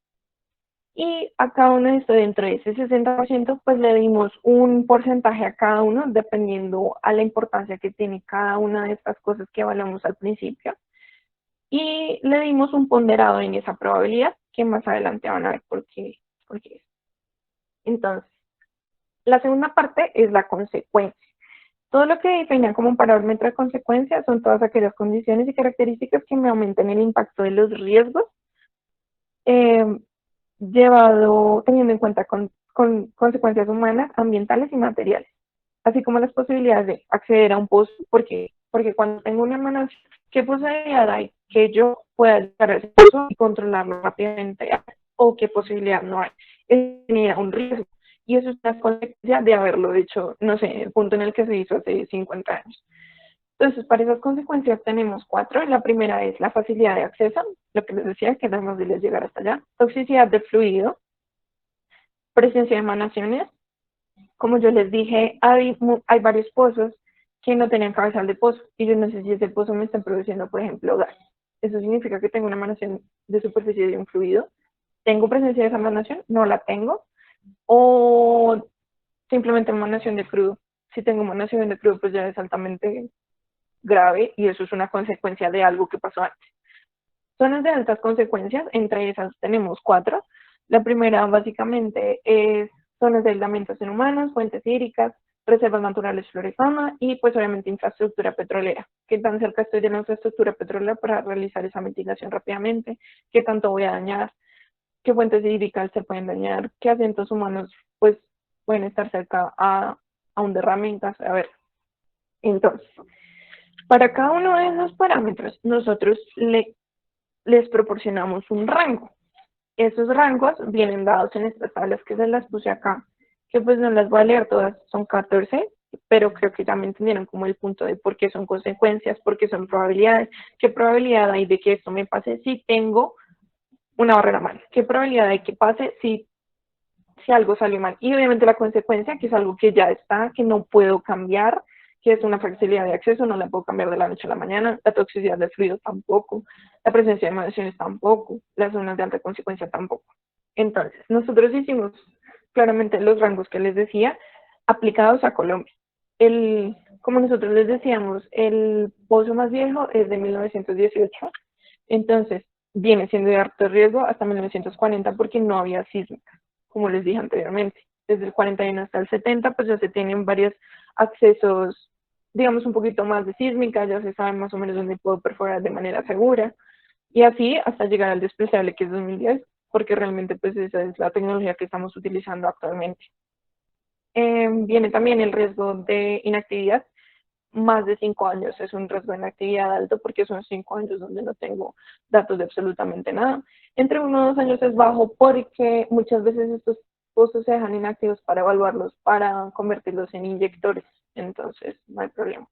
Y a cada uno de estos, dentro de ese 60%, pues le dimos un porcentaje a cada uno, dependiendo a la importancia que tiene cada una de estas cosas que evaluamos al principio. Y le dimos un ponderado en esa probabilidad, que más adelante van a ver por qué es. Entonces, la segunda parte es la consecuencia. Todo lo que define como un parámetro de consecuencia son todas aquellas condiciones y características que me aumenten el impacto de los riesgos, teniendo en cuenta con consecuencias humanas, ambientales y materiales, así como las posibilidades de acceder a un pozo, porque cuando tengo una emanación, ¿qué posibilidad hay que yo pueda llegar a ese pozo y controlarlo rápidamente? ¿O qué posibilidad no hay? Tenía un riesgo. Y eso es una consecuencia de haberlo hecho, no sé, el punto en el que se hizo hace 50 años. Entonces, para esas consecuencias tenemos 4. La primera es la facilidad de acceso, lo que les decía, que no es más fácil llegar hasta allá. Toxicidad del fluido, presencia de emanaciones. Como yo les dije, hay varios pozos que no tenían cabezal de pozo y yo no sé si ese pozo me está produciendo, por ejemplo, gas. Eso significa que tengo una emanación de superficie de un fluido. ¿Tengo presencia de esa emanación? No la tengo. O simplemente emanación de crudo. Si tengo emanación de crudo, pues ya es altamente grave y eso es una consecuencia de algo que pasó antes. Zonas de altas consecuencias, entre esas tenemos 4. La primera básicamente es zonas de aislamientos en humanos, fuentes hídricas, reservas naturales, flora y fauna y pues obviamente infraestructura petrolera. ¿Qué tan cerca estoy de la infraestructura petrolera para realizar esa mitigación rápidamente? ¿Qué tanto voy a dañar? qué fuentes hídricas se pueden dañar, qué asientos humanos pues pueden estar cerca a un derrame en casa. A ver, entonces, para cada uno de esos parámetros, nosotros les proporcionamos un rango. Esos rangos vienen dados en estas tablas que se las puse acá, que pues no las voy a leer todas, son 14, pero creo que también entendieron como el punto de por qué son consecuencias, por qué son probabilidades, qué probabilidad hay de que esto me pase si tengo una barrera mal, qué probabilidad hay que pase si algo salió mal. Y obviamente la consecuencia, que es algo que ya está, que no puedo cambiar, que es una facilidad de acceso, no la puedo cambiar de la noche a la mañana, la toxicidad del fluido tampoco, la presencia de emanaciones tampoco, las zonas de alta consecuencia tampoco. Entonces, nosotros hicimos claramente los rangos que les decía, aplicados a Colombia. Como nosotros les decíamos, el pozo más viejo es de 1918, entonces viene siendo de alto riesgo hasta 1940 porque no había sísmica, como les dije anteriormente. Desde el 41 hasta el 70, pues ya se tienen varios accesos, digamos, un poquito más de sísmica, ya se sabe más o menos dónde puedo perforar de manera segura, y así hasta llegar al despreciable que es 2010, porque realmente pues esa es la tecnología que estamos utilizando actualmente. Viene también el riesgo de inactividad, más de 5 años es un riesgo de inactividad alto porque son 5 años donde no tengo datos de absolutamente nada. Entre 1 o 2 años es bajo porque muchas veces estos pozos se dejan inactivos para evaluarlos, para convertirlos en inyectores, entonces no hay problema.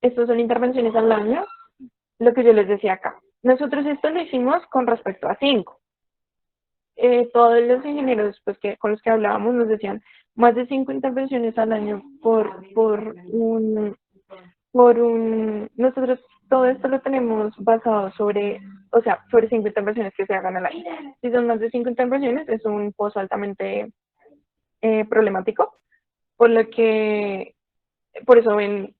Estos son intervenciones al año, lo que yo les decía acá. Nosotros esto lo hicimos con respecto a 5. Todos los ingenieros pues, con los que hablábamos nos decían más de 5 intervenciones al año nosotros todo esto lo tenemos basado sobre, o sea, sobre 5 intervenciones que se hagan al año. Si son más de 5 intervenciones, es un pozo altamente problemático, por eso ven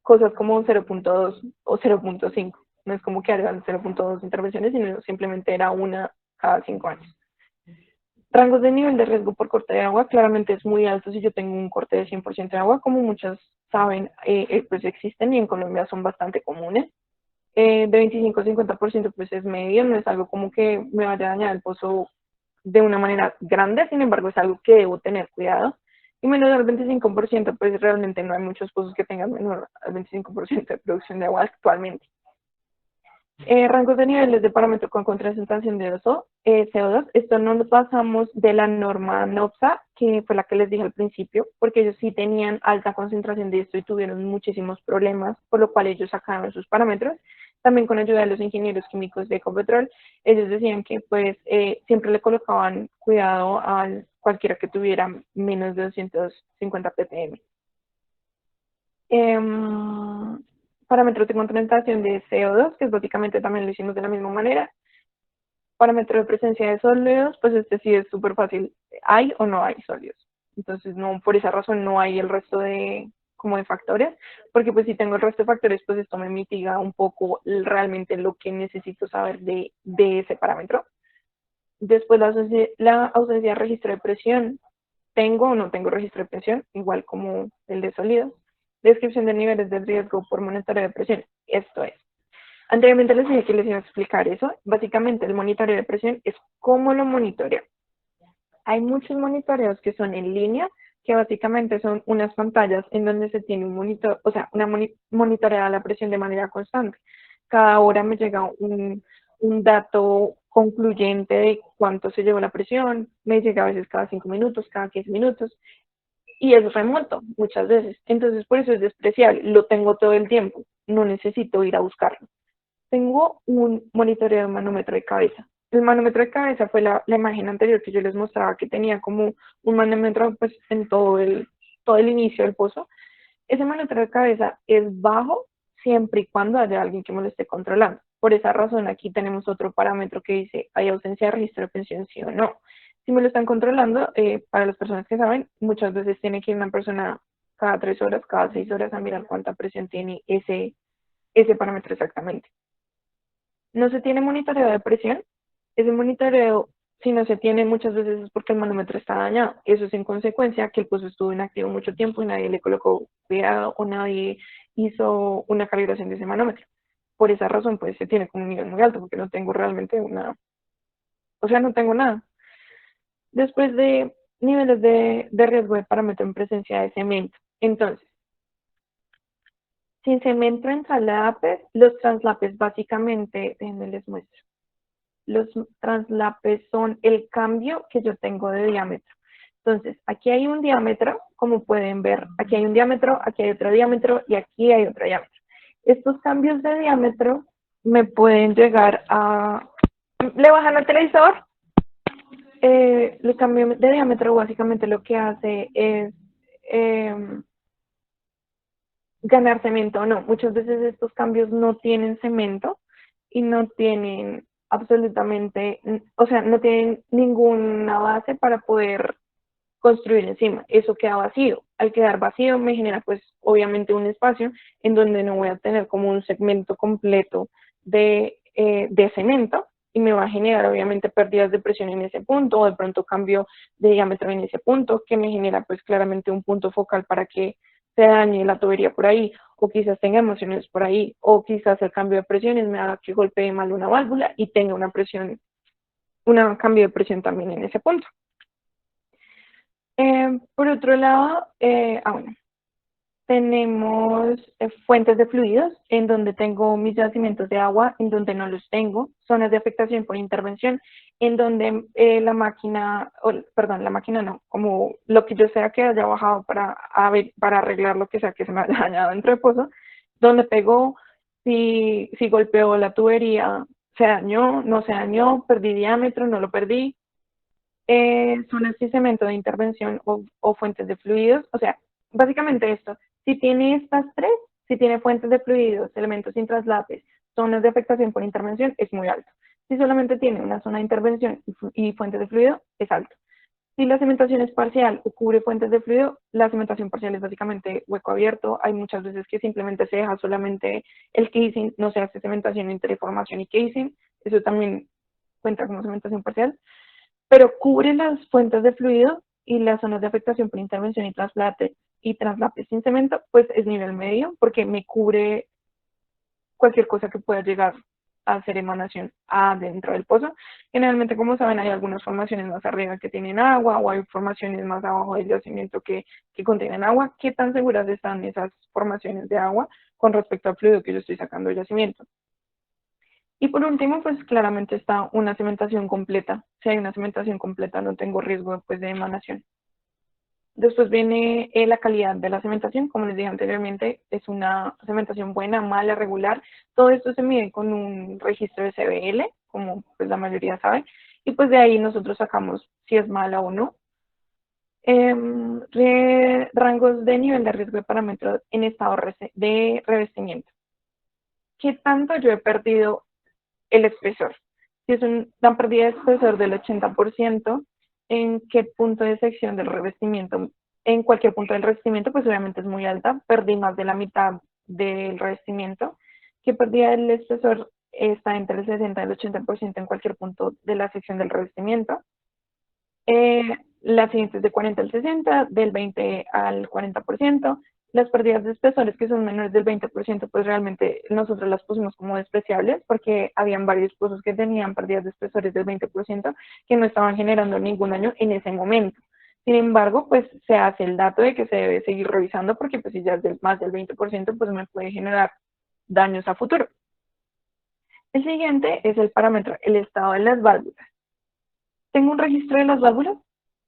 cosas como 0.2 o 0.5. No es como que hagan 0.2 intervenciones, sino simplemente era una cada 5 años. Rangos de nivel de riesgo por corte de agua, claramente es muy alto si yo tengo un corte de 100% de agua, como muchas saben, pues existen y en Colombia son bastante comunes. De 25 a 50% pues es medio, no es algo como que me vaya a dañar el pozo de una manera grande, sin embargo es algo que debo tener cuidado. Y menos del 25% pues realmente no hay muchos pozos que tengan menor al 25% de producción de agua actualmente. Rangos de niveles de parámetro con concentración de CO2. Esto no nos basamos de la norma NOPSA, que fue la que les dije al principio, porque ellos sí tenían alta concentración de esto y tuvieron muchísimos problemas, por lo cual ellos sacaron sus parámetros. También con ayuda de los ingenieros químicos de Ecopetrol, ellos decían que pues siempre le colocaban cuidado a cualquiera que tuviera menos de 250 ppm. Parámetros de concentración de CO2, que es básicamente también lo hicimos de la misma manera. Parámetro de presencia de sólidos, pues este sí es súper fácil, hay o no hay sólidos. Entonces, no, por esa razón no hay el resto de, como de factores, porque pues si tengo el resto de factores, pues esto me mitiga un poco realmente lo que necesito saber de ese parámetro. Después la ausencia de registro de presión, tengo o no tengo registro de presión, igual como el de sólidos. Descripción de niveles de riesgo por monitoreo de presión, esto es. Anteriormente les dije que les iba a explicar eso. Básicamente el monitoreo de presión es cómo lo monitoreo. Hay muchos monitoreos que son en línea, que básicamente son unas pantallas en donde se tiene un monitor, o sea, una monitorea la presión de manera constante. Cada hora me llega un dato concluyente de cuánto se llevó la presión, me llega a veces cada 5 minutos, cada 15 minutos, y es remoto muchas veces. Entonces, por eso es despreciable. Lo tengo todo el tiempo, no necesito ir a buscarlo. Tengo un monitoreo de manómetro de cabeza. El manómetro de cabeza fue la imagen anterior que yo les mostraba, que tenía como un manómetro pues, en todo el inicio del pozo. Ese manómetro de cabeza es bajo siempre y cuando haya alguien que me lo esté controlando. Por esa razón, aquí tenemos otro parámetro que dice, ¿hay ausencia de registro de presión, sí o no? Si me lo están controlando, para las personas que saben, muchas veces tiene que ir una persona cada 3 horas, cada 6 horas a mirar cuánta presión tiene ese parámetro exactamente. No se tiene monitoreo de presión. Ese monitoreo, si no se tiene muchas veces es porque el manómetro está dañado. Eso es en consecuencia que el pozo estuvo inactivo mucho tiempo y nadie le colocó cuidado o nadie hizo una calibración de ese manómetro. por esa razón pues se tiene como un nivel muy alto, porque no tengo realmente o sea, no tengo nada. Después de niveles de riesgo de parámetro en presencia de cemento. Entonces, sin cemento en traslapes, los traslapes básicamente, déjenme les muestro. Los traslapes son el cambio que yo tengo de diámetro. Entonces, aquí hay un diámetro, como pueden ver, aquí hay un diámetro, aquí hay otro diámetro y aquí hay otro diámetro. Estos cambios de diámetro me pueden llegar a... ¿Le bajan al televisor? El cambio de diámetro básicamente lo que hace es ganar cemento o no. Muchas veces estos cambios no tienen cemento y no tienen absolutamente, o sea, no tienen ninguna base para poder construir encima. Eso queda vacío. Al quedar vacío me genera pues obviamente un espacio en donde no voy a tener como un segmento completo de cemento y me va a generar obviamente pérdidas de presión en ese punto o de pronto cambio de diámetro en ese punto que me genera pues claramente un punto focal para que se dañe la tubería por ahí o quizás tenga emociones por ahí o quizás el cambio de presiones me haga que golpee mal una válvula y tenga una presión, un cambio de presión también en ese punto. Por otro lado, bueno, tenemos fuentes de fluidos en donde tengo mis yacimientos de agua, en donde no los tengo, zonas de afectación por intervención, en donde la máquina, perdón, la máquina no, como lo que yo sea que haya bajado para arreglar lo que sea que se me haya dañado dentro del pozo, donde pegó, si golpeó la tubería, se dañó, no se dañó, perdí diámetro, no lo perdí, zonas de cemento de intervención o fuentes de fluidos, o sea, básicamente esto, si tiene estas tres, si tiene fuentes de fluidos, elementos sin traslapes, zonas de afectación por intervención, es muy alto. Si solamente tiene una zona de intervención y fuentes de fluido, es alto. Si la cementación es parcial o cubre fuentes de fluido, la cementación parcial es básicamente hueco abierto. Hay muchas veces que simplemente se deja solamente el casing, no se hace cementación entre formación y casing. Eso también cuenta como cementación parcial, pero cubre las fuentes de fluido y las zonas de afectación por intervención y traslape sin cemento, pues es nivel medio, porque me cubre cualquier cosa que pueda llegar a hacer emanación adentro del pozo. Generalmente, como saben, hay algunas formaciones más arriba que tienen agua o hay formaciones más abajo del yacimiento que contienen agua. ¿Qué tan seguras están esas formaciones de agua con respecto al fluido que yo estoy sacando del yacimiento? Y por último, pues claramente está una cementación completa. Si hay una cementación completa, no tengo riesgo pues, de emanación. Después viene la calidad de la cementación. Como les dije anteriormente, es una cementación buena, mala, regular. Todo esto se mide con un registro de CBL, como pues la mayoría sabe. Y pues de ahí nosotros sacamos si es mala o no. Rangos de nivel de riesgo de parámetros en estado de revestimiento. ¿Qué tanto yo he perdido el espesor? Si es una pérdida de espesor del 80%, ¿en qué punto de sección del revestimiento? En cualquier punto del revestimiento, pues obviamente es muy alta, perdí más de la mitad del revestimiento. ¿Qué pérdida del espesor está entre el 60 y el 80% en cualquier punto de la sección del revestimiento? Las siguientes de 40 al 60, del 20 al 40%. Las pérdidas de espesores que son menores del 20%, pues realmente nosotros las pusimos como despreciables porque habían varios pozos que tenían pérdidas de espesores del 20% que no estaban generando ningún daño en ese momento. Sin embargo, pues se hace el dato de que se debe seguir revisando porque pues si ya es más del 20%, pues me puede generar daños a futuro. El siguiente es el parámetro, el estado de las válvulas. ¿Tengo un registro de las válvulas?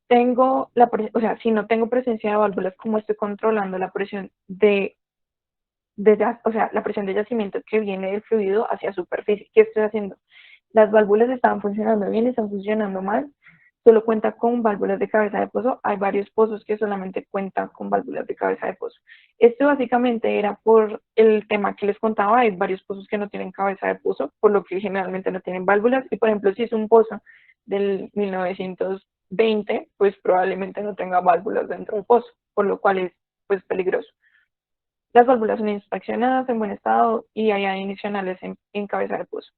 Tengo o sea, si no tengo presencia de válvulas, ¿cómo estoy controlando la presión o sea, la presión de yacimiento que viene del fluido hacia superficie? ¿Qué estoy haciendo? Las válvulas están funcionando bien, están funcionando mal. Solo cuenta con válvulas de cabeza de pozo. Hay varios pozos que solamente cuentan con válvulas de cabeza de pozo. Esto básicamente era por el tema que les contaba. Hay varios pozos que no tienen cabeza de pozo, por lo que generalmente no tienen válvulas. Y por ejemplo, si es un pozo del 1920, pues probablemente no tenga válvulas dentro del pozo, por lo cual es pues peligroso. Las válvulas son inspeccionadas en buen estado y hay adicionales en cabeza de pozo.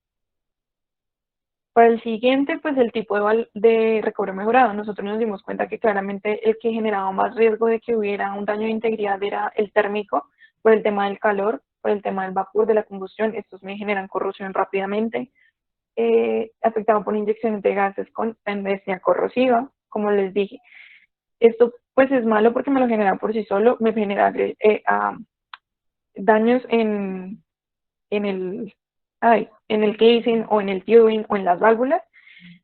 Para el siguiente, pues el tipo de recobro mejorado. Nosotros nos dimos cuenta que claramente el que generaba más riesgo de que hubiera un daño de integridad era el térmico, por el tema del calor. por el tema del vapor, de la combustión. Estos me generan corrosión rápidamente. Afectado por inyecciones de gases con tendencia corrosiva, como les dije. Esto pues es malo porque me lo genera por sí solo, me genera daños en el, en el casing o en el tubing o en las válvulas.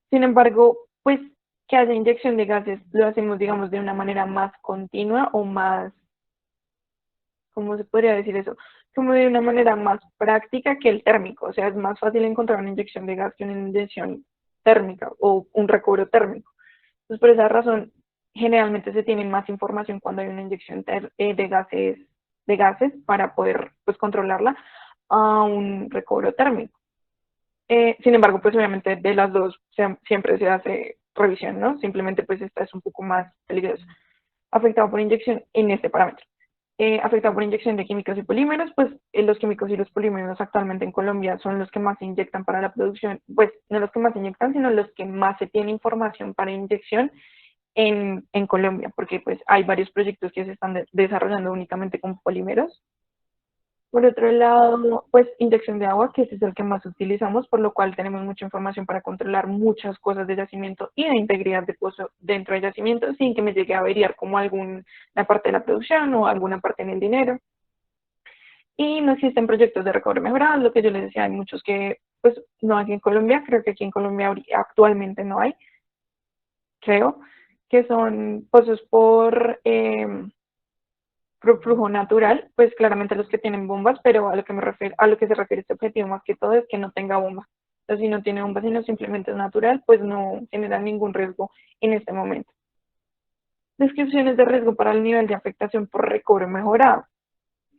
Sin embargo, pues que haya inyección de gases lo hacemos, digamos, de una manera más continua o más, ¿cómo se podría decir eso? Como de una manera más práctica que el térmico. O sea, es más fácil encontrar una inyección de gas que una inyección térmica o un recobro térmico. Entonces, por esa razón, generalmente se tiene más información cuando hay una inyección de gases para poder pues, controlarla a un recobro térmico. Sin embargo, pues obviamente de las dos siempre se hace revisión, ¿no? Simplemente pues esta es un poco más peligrosa. Afectado por inyección en este parámetro. Afectado por inyección de químicos y polímeros, pues los químicos y los polímeros actualmente en Colombia son los que más se inyectan para la producción, pues no los que más se inyectan, sino los que más se tiene información para inyección en Colombia, porque pues hay varios proyectos que se están desarrollando únicamente con polímeros. Por otro lado, pues inyección de agua, que ese es el que más utilizamos, por lo cual tenemos mucha información para controlar muchas cosas de yacimiento y de integridad de pozo dentro del yacimiento sin que me llegue a averiar como alguna parte de la producción o alguna parte en el dinero. Y no existen proyectos de recobro mejorado, lo que yo les decía, hay muchos que pues no hay en Colombia, creo que aquí en Colombia actualmente no hay, creo, que son pozos por flujo natural, pues claramente los que tienen bombas, pero a lo que me refiero, a lo que se refiere este objetivo más que todo es que no tenga bomba. Entonces, si no tiene bomba, sino simplemente es natural, pues no genera ningún riesgo en este momento. Descripciones de riesgo para el nivel de afectación por recobro mejorado.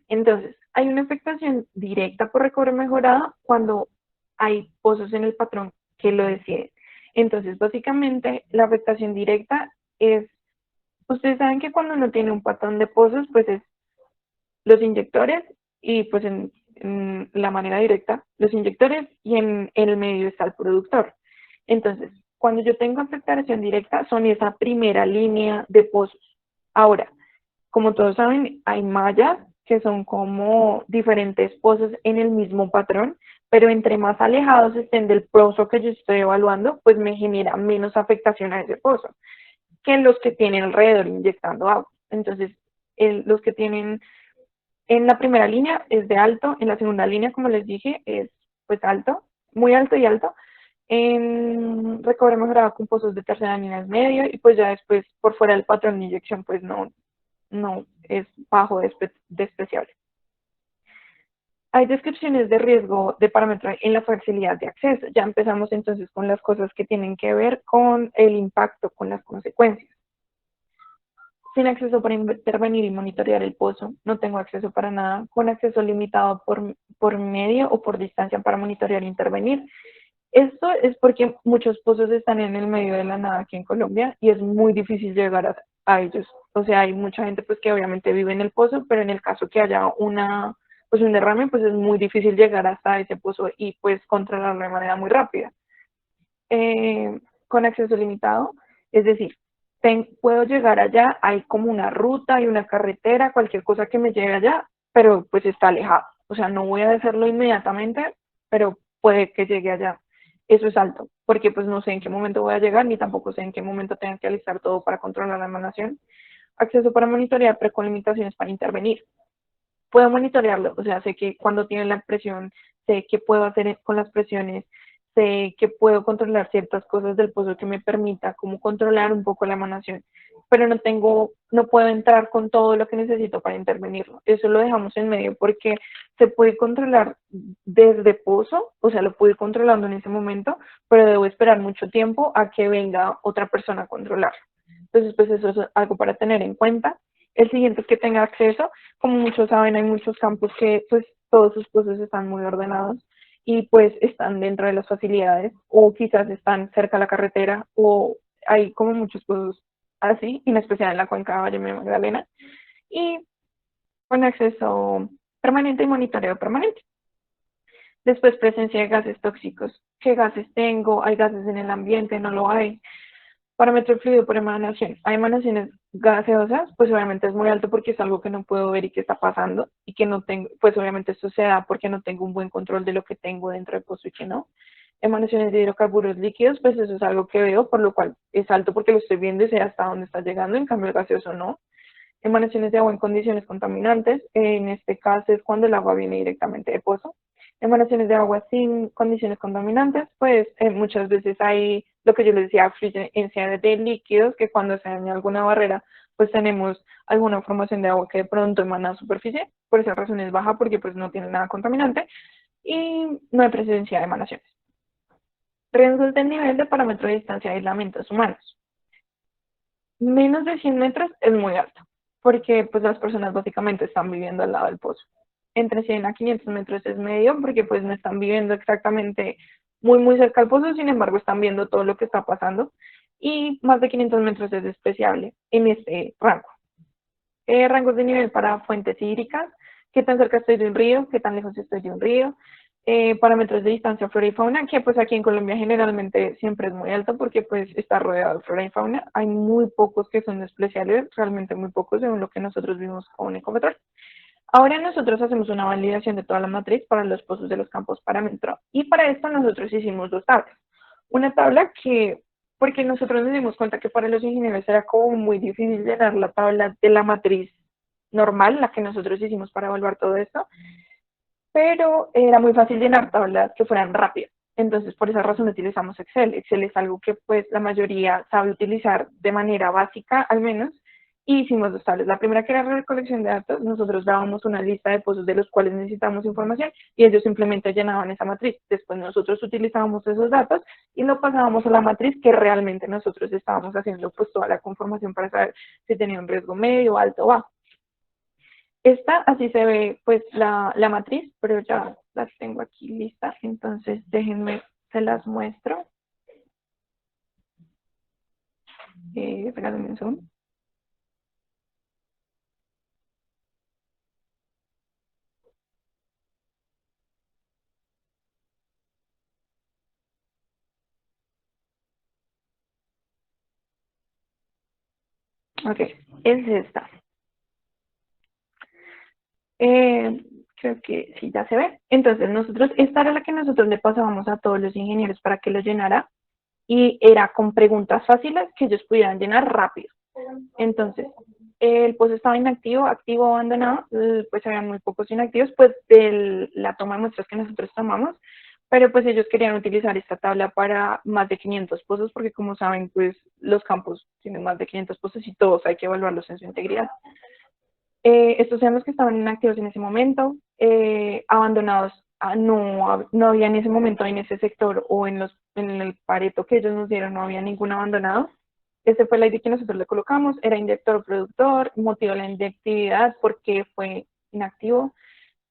Entonces, hay una afectación directa por recobro mejorado cuando hay pozos en el patrón que lo deciden. Entonces, básicamente, la afectación directa es, ustedes saben que cuando uno tiene un patrón de pozos, pues es los inyectores y pues en la manera directa, los inyectores y en el medio está el productor. Entonces, cuando yo tengo afectación directa, son esa primera línea de pozos. Ahora, como todos saben, hay mallas que son como diferentes pozos en el mismo patrón, pero entre más alejados estén del pozo que yo estoy evaluando, pues me genera menos afectación a ese pozo que los que tienen alrededor inyectando agua. Entonces, los que tienen en la primera línea es de alto, en la segunda línea, como les dije, es pues alto, muy alto y alto. En recobre mejorado con pozos de tercera línea es medio y pues ya después por fuera del patrón de inyección pues no es bajo despreciable. Hay descripciones de riesgo de parámetro en la facilidad de acceso. Ya empezamos entonces con las cosas que tienen que ver con el impacto, con las consecuencias. Sin acceso para intervenir y monitorear el pozo, no tengo acceso para nada, con acceso limitado por medio o por distancia para monitorear e intervenir. Esto es porque muchos pozos están en el medio de la nada aquí en Colombia y es muy difícil llegar a ellos. O sea, hay mucha gente pues que obviamente vive en el pozo, pero en el caso que haya pues un derrame, pues es muy difícil llegar hasta ese pozo y pues controlarlo de manera muy rápida. Con acceso limitado, es decir, puedo llegar allá, hay como una ruta, hay una carretera, cualquier cosa que me lleve allá, pero pues está alejado. O sea, no voy a hacerlo inmediatamente, pero puede que llegue allá. Eso es alto, porque pues no sé en qué momento voy a llegar, ni tampoco sé en qué momento tengo que alistar todo para controlar la emanación. Acceso para monitorear, pero con limitaciones para intervenir. Puedo monitorearlo, o sea, sé que cuando tiene la presión, sé qué puedo hacer con las presiones, sé que puedo controlar ciertas cosas del pozo que me permita como controlar un poco la emanación, pero no puedo entrar con todo lo que necesito para intervenirlo. Eso lo dejamos en medio porque se puede controlar desde pozo, o sea, lo puedo ir controlando en ese momento, pero debo esperar mucho tiempo a que venga otra persona a controlarlo. Entonces, pues eso es algo para tener en cuenta. El siguiente es que tenga acceso. Como muchos saben, hay muchos campos que pues todos sus pozos están muy ordenados y pues están dentro de las facilidades o quizás están cerca de la carretera o hay como muchos pozos así, en especial en la cuenca de Valle de Magdalena, y con acceso permanente y monitoreo permanente. Después, presencia de gases tóxicos. ¿Qué gases tengo? ¿Hay gases en el ambiente? ¿No lo hay? Parámetro fluido por emanación. Hay emanaciones gaseosas, pues obviamente es muy alto porque es algo que no puedo ver y que está pasando y que no tengo, pues obviamente esto se da porque no tengo un buen control de lo que tengo dentro del pozo y que no. Emanaciones de hidrocarburos líquidos, pues eso es algo que veo, por lo cual es alto porque lo estoy viendo y sé hasta dónde está llegando, en cambio el gaseoso no. Emanaciones de agua en condiciones contaminantes, en este caso es cuando el agua viene directamente de pozo. Emanaciones de agua sin condiciones contaminantes, pues muchas veces hay lo que yo les decía, fluyencia de líquidos, que cuando se daña alguna barrera, pues tenemos alguna formación de agua que de pronto emana a superficie, por esa razón es baja porque pues no tiene nada contaminante y no hay presencia de emanaciones. Riesgos del nivel de parámetro de distancia de aislamientos humanos. Menos de 100 metros es muy alto, porque pues las personas básicamente están viviendo al lado del pozo. Entre 100 a 500 metros es medio, porque pues no están viviendo exactamente muy cerca al pozo, sin embargo están viendo todo lo que está pasando. Y más de 500 metros es despreciable en este rango. Rangos de nivel para fuentes hídricas, qué tan cerca estoy de un río, qué tan lejos estoy de un río, parámetros de distancia flora y fauna, que pues aquí en Colombia generalmente siempre es muy alto porque pues está rodeado de flora y fauna. Hay muy pocos que son especiales, realmente muy pocos según lo que nosotros vimos con Ecopetrol. Ahora nosotros hacemos una validación de toda la matriz para los pozos de los campos parámetro y para esto nosotros hicimos dos tablas. Una tabla que, porque nosotros nos dimos cuenta que para los ingenieros era como muy difícil llenar la tabla de la matriz normal, la que nosotros hicimos para evaluar todo esto, pero era muy fácil llenar tablas que fueran rápidas. Entonces, por esa razón utilizamos Excel. Excel es algo que pues la mayoría sabe utilizar de manera básica, al menos, y hicimos dos tablas. La primera que era recolección de datos, nosotros dábamos una lista de pozos de los cuales necesitamos información y ellos simplemente llenaban esa matriz. Después nosotros utilizábamos esos datos y lo pasábamos a la matriz que realmente nosotros estábamos haciendo pues toda la conformación para saber si tenía un riesgo medio, alto o bajo. Esta, así se ve pues la matriz, pero ya la tengo aquí lista, entonces déjenme, se las muestro. Regálenme un segundo. Ok, es esta. Creo que sí, ya se ve. Entonces, nosotros, esta era la que nosotros le pasábamos a todos los ingenieros para que lo llenara y era con preguntas fáciles que ellos pudieran llenar rápido. Entonces, el pozo estaba inactivo, activo, abandonado, pues habían muy pocos inactivos, pues de la toma de muestras que nosotros tomamos, pero pues ellos querían utilizar esta tabla para más de 500 pozos, porque como saben, pues los campos tienen más de 500 pozos y todos hay que evaluarlos en su integridad. Estos eran los que estaban inactivos en ese momento, abandonados, no había en ese momento en ese sector o en el pareto que ellos nos dieron, no había ningún abandonado. Este fue el ID que nosotros le colocamos, era inyector o productor, motivo de la inactividad, porque fue inactivo.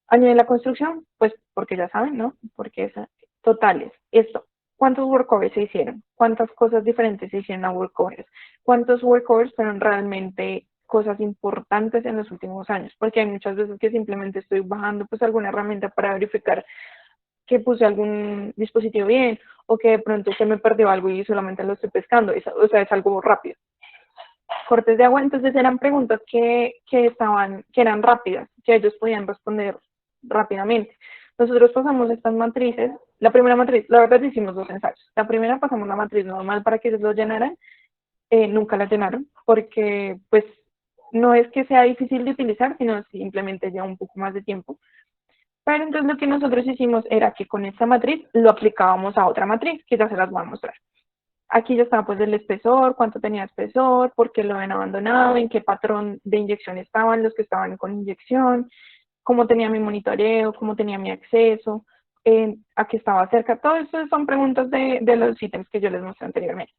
Año de la construcción, pues porque ya saben, ¿no? Porque es totales. Esto, ¿cuántos workovers se hicieron? ¿Cuántas cosas diferentes se hicieron a workovers? ¿Cuántos workovers fueron realmente cosas importantes en los últimos años? Porque hay muchas veces que simplemente estoy bajando pues alguna herramienta para verificar que puse algún dispositivo bien o que de pronto se me perdió algo y solamente lo estoy pescando. O sea, es algo rápido. Cortes de agua, entonces eran preguntas que eran rápidas, que ellos podían responder rápidamente. Nosotros pasamos estas matrices, la primera matriz, la verdad hicimos dos ensayos. La primera pasamos la matriz normal para que ellos lo llenaran, nunca la llenaron, porque pues no es que sea difícil de utilizar, sino simplemente lleva un poco más de tiempo. Pero entonces lo que nosotros hicimos era que con esta matriz lo aplicábamos a otra matriz, que ya se las voy a mostrar. Aquí ya estaba pues el espesor, cuánto tenía espesor, por qué lo habían abandonado, en qué patrón de inyección estaban los que estaban con inyección, cómo tenía mi monitoreo, cómo tenía mi acceso, a qué estaba cerca. Todo eso son preguntas de los ítems que yo les mostré anteriormente.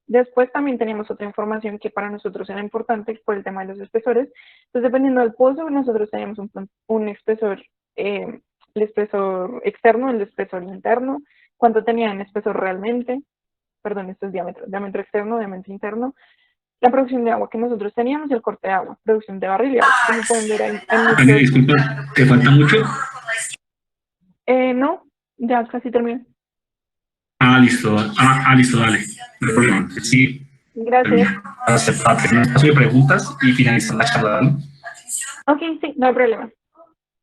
Después también teníamos otra información que para nosotros era importante por el tema de los espesores. Entonces, dependiendo del pozo, nosotros teníamos un espesor, el espesor externo, el espesor interno, cuánto tenía en espesor realmente, perdón, esto es diámetro externo, diámetro interno, la producción de agua que nosotros teníamos y el corte de agua, producción de barril y agua. Como pueden ver, hay Vale, muchos... disculpa, ¿te falta mucho? No, ya casi termino. Listo, listo, dale. No hay problema. Sí, Gracias. Para tener un espacio de preguntas y finalizar la charla, ¿no? Ok, sí, no hay problema.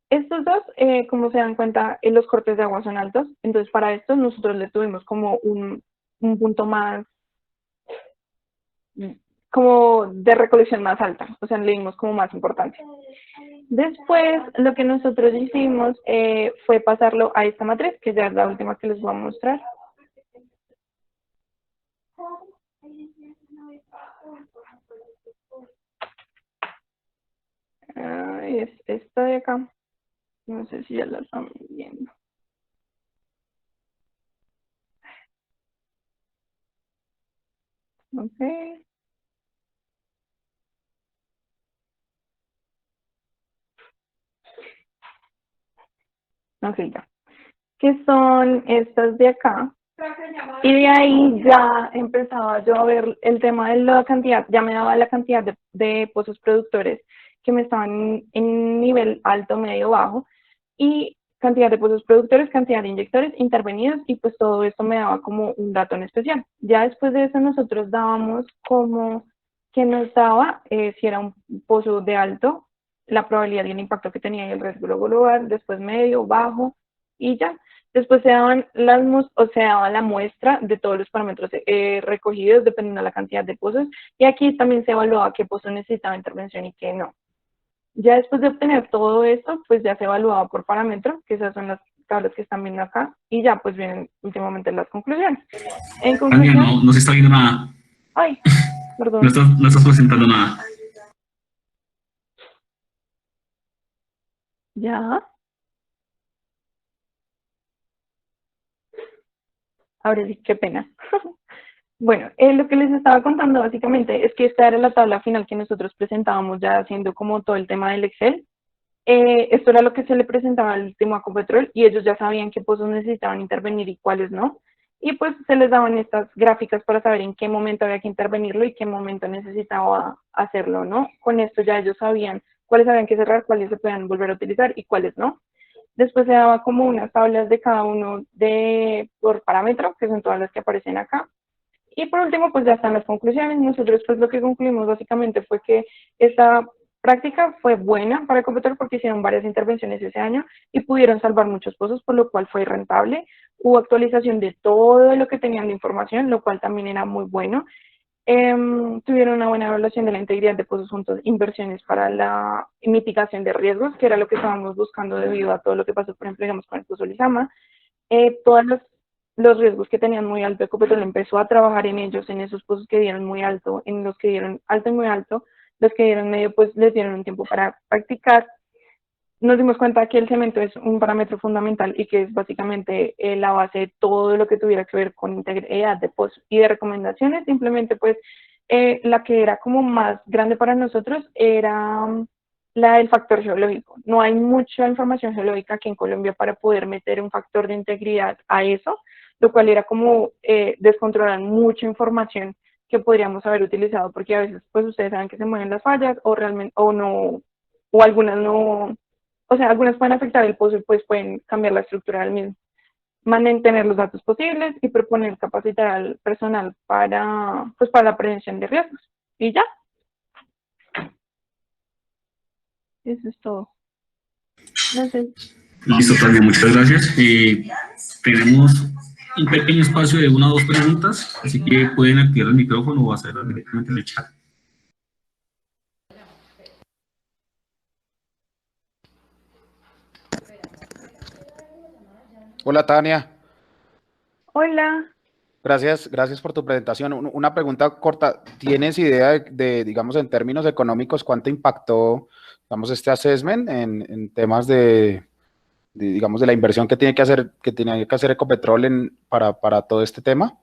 Estos dos, como se dan cuenta, los cortes de agua son altos, entonces para estos nosotros le tuvimos como un punto más, como de recolección más alta, o sea, le dimos como más importancia. Después, lo que nosotros hicimos fue pasarlo a esta matriz, que ya es la última que les voy a mostrar. Es esta de acá. No sé si ya la están viendo. Ok. Ok, ya. Que son estas de acá. Y de ahí ya empezaba yo a ver el tema de la cantidad, ya me daba la cantidad de pozos productores que me estaban en nivel alto, medio, bajo, y cantidad de pozos productores, cantidad de inyectores intervenidos, y pues todo esto me daba como un dato en especial. Ya después de eso nosotros dábamos como que nos daba si era un pozo de alto, la probabilidad y el impacto que tenía y el riesgo global, después medio, bajo, y ya. Después se daban o se daba la muestra de todos los parámetros recogidos dependiendo de la cantidad de pozos, y aquí también se evaluaba qué pozo necesitaba intervención y qué no. Ya después de obtener todo esto, pues ya se evaluaba por parámetro, que esas son las tablas que están viendo acá, y ya pues vienen últimamente las conclusiones. En Tania, conclusión, no, no se está viendo nada. ay, No perdón, estás, no estás presentando nada. ya, ahora sí, qué pena. Bueno, lo que les estaba contando básicamente es que esta era la tabla final que nosotros presentábamos ya haciendo como todo el tema del Excel. Esto era lo que se le presentaba al último Ecopetrol y ellos ya sabían qué pozos necesitaban intervenir y cuáles no. Y pues se les daban estas gráficas para saber en qué momento había que intervenirlo y qué momento necesitaba hacerlo, ¿no? Con esto ya ellos sabían cuáles habían que cerrar, cuáles se podían volver a utilizar y cuáles no. Después se daba como unas tablas de cada uno por parámetro, que son todas las que aparecen acá. Y por último, pues ya están las conclusiones. Nosotros pues lo que concluimos básicamente fue que esta práctica fue buena para el computador porque hicieron varias intervenciones ese año y pudieron salvar muchos pozos, por lo cual fue rentable. Hubo actualización de todo lo que tenían de información, lo cual también era muy bueno. Tuvieron una buena evaluación de la integridad de pozos juntos, inversiones para la mitigación de riesgos, que era lo que estábamos buscando debido a todo lo que pasó, por ejemplo, digamos, con el pozo Lizama. Todos los riesgos que tenían muy alto, Ecopetrol empezó a trabajar en ellos, en esos pozos que dieron muy alto, en los que dieron alto y muy alto, los que dieron medio, pues les dieron un tiempo para practicar. Nos dimos cuenta que el cemento es un parámetro fundamental y que es básicamente la base de todo lo que tuviera que ver con integridad de pozo y de recomendaciones. Simplemente, pues, la que era como más grande para nosotros era la del factor geológico. No hay mucha información geológica aquí en Colombia para poder meter un factor de integridad a eso, lo cual era como descontrolar mucha información que podríamos haber utilizado, porque a veces, pues, ustedes saben que se mueven las fallas o realmente, o no, o algunas no, o sea, algunas pueden afectar el pozo y pues pueden cambiar la estructura del mismo. Mantener los datos posibles y proponer capacitar al personal pues, para la prevención de riesgos. Y ya, eso es todo. No sé. Listo, Tania, muchas gracias. Tenemos un pequeño espacio de una o dos preguntas, así que pueden activar el micrófono o hacerlo directamente en el chat. Hola Tania, Hola. gracias por tu presentación. Una pregunta corta, ¿tienes idea digamos, en términos económicos, cuánto impactó, digamos, este assessment en temas digamos, de la inversión que tenía que hacer Ecopetrol para todo este tema?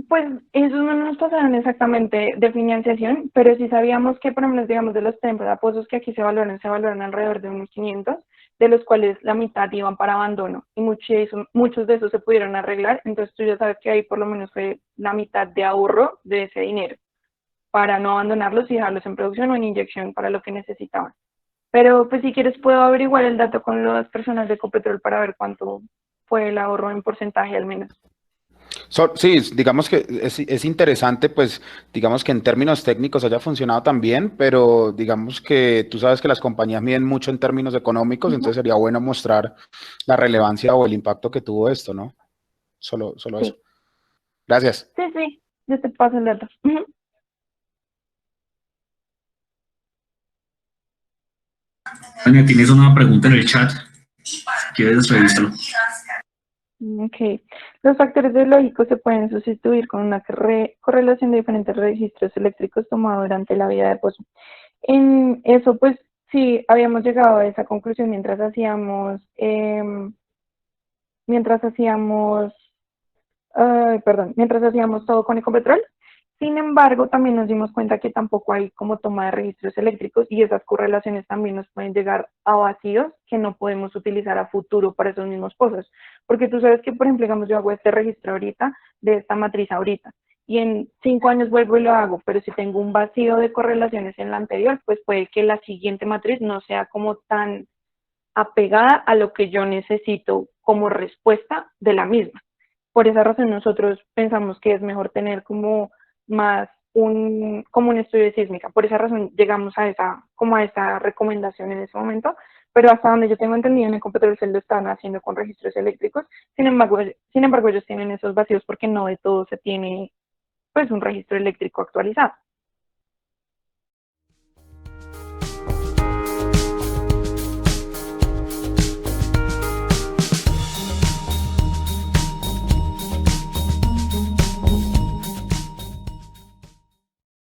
Pues eso no nos pasaron exactamente de financiación, pero sí sabíamos que, por ejemplo, digamos, de los pozos que aquí se valoran alrededor de unos 500, de los cuales la mitad iban para abandono y muchos de esos se pudieron arreglar, entonces tú ya sabes que ahí por lo menos fue la mitad de ahorro de ese dinero para no abandonarlos y dejarlos en producción o en inyección para lo que necesitaban. Pero pues si quieres puedo averiguar el dato con las personas de Ecopetrol para ver cuánto fue el ahorro en porcentaje al menos. Sí, digamos que es interesante, pues, digamos que en términos técnicos haya funcionado también, pero digamos que tú sabes que las compañías miden mucho en términos económicos, Ujú. entonces sería bueno mostrar la relevancia o el impacto que tuvo esto, ¿no? Solo eso. Sí, Gracias. sí, sí, yo te paso el dato. Ujú. Tania, tienes una pregunta en el chat. Si quieres, revísalo. Ok. Los factores biológicos se pueden sustituir con una correlación de diferentes registros eléctricos tomados durante la vida de pozo. En eso, pues, sí, habíamos llegado a esa conclusión mientras hacíamos mientras hacíamos todo con Ecopetrol. Sin embargo, también nos dimos cuenta que tampoco hay como toma de registros eléctricos y esas correlaciones también nos pueden llegar a vacíos que no podemos utilizar a futuro para esos mismos pozos. Porque tú sabes que, por ejemplo, digamos, yo hago este registro ahorita, de esta matriz ahorita, y en 5 años vuelvo y lo hago, pero si tengo un vacío de correlaciones en la anterior, pues puede que la siguiente matriz no sea como tan apegada a lo que yo necesito como respuesta de la misma. Por esa razón nosotros pensamos que es mejor tener como más como un estudio de sísmica. Por esa razón llegamos a esa recomendación en ese momento, pero hasta donde yo tengo entendido en el Ecopetrol se lo están haciendo con registros eléctricos. Sin embargo ellos tienen esos vacíos porque no de todo se tiene pues un registro eléctrico actualizado.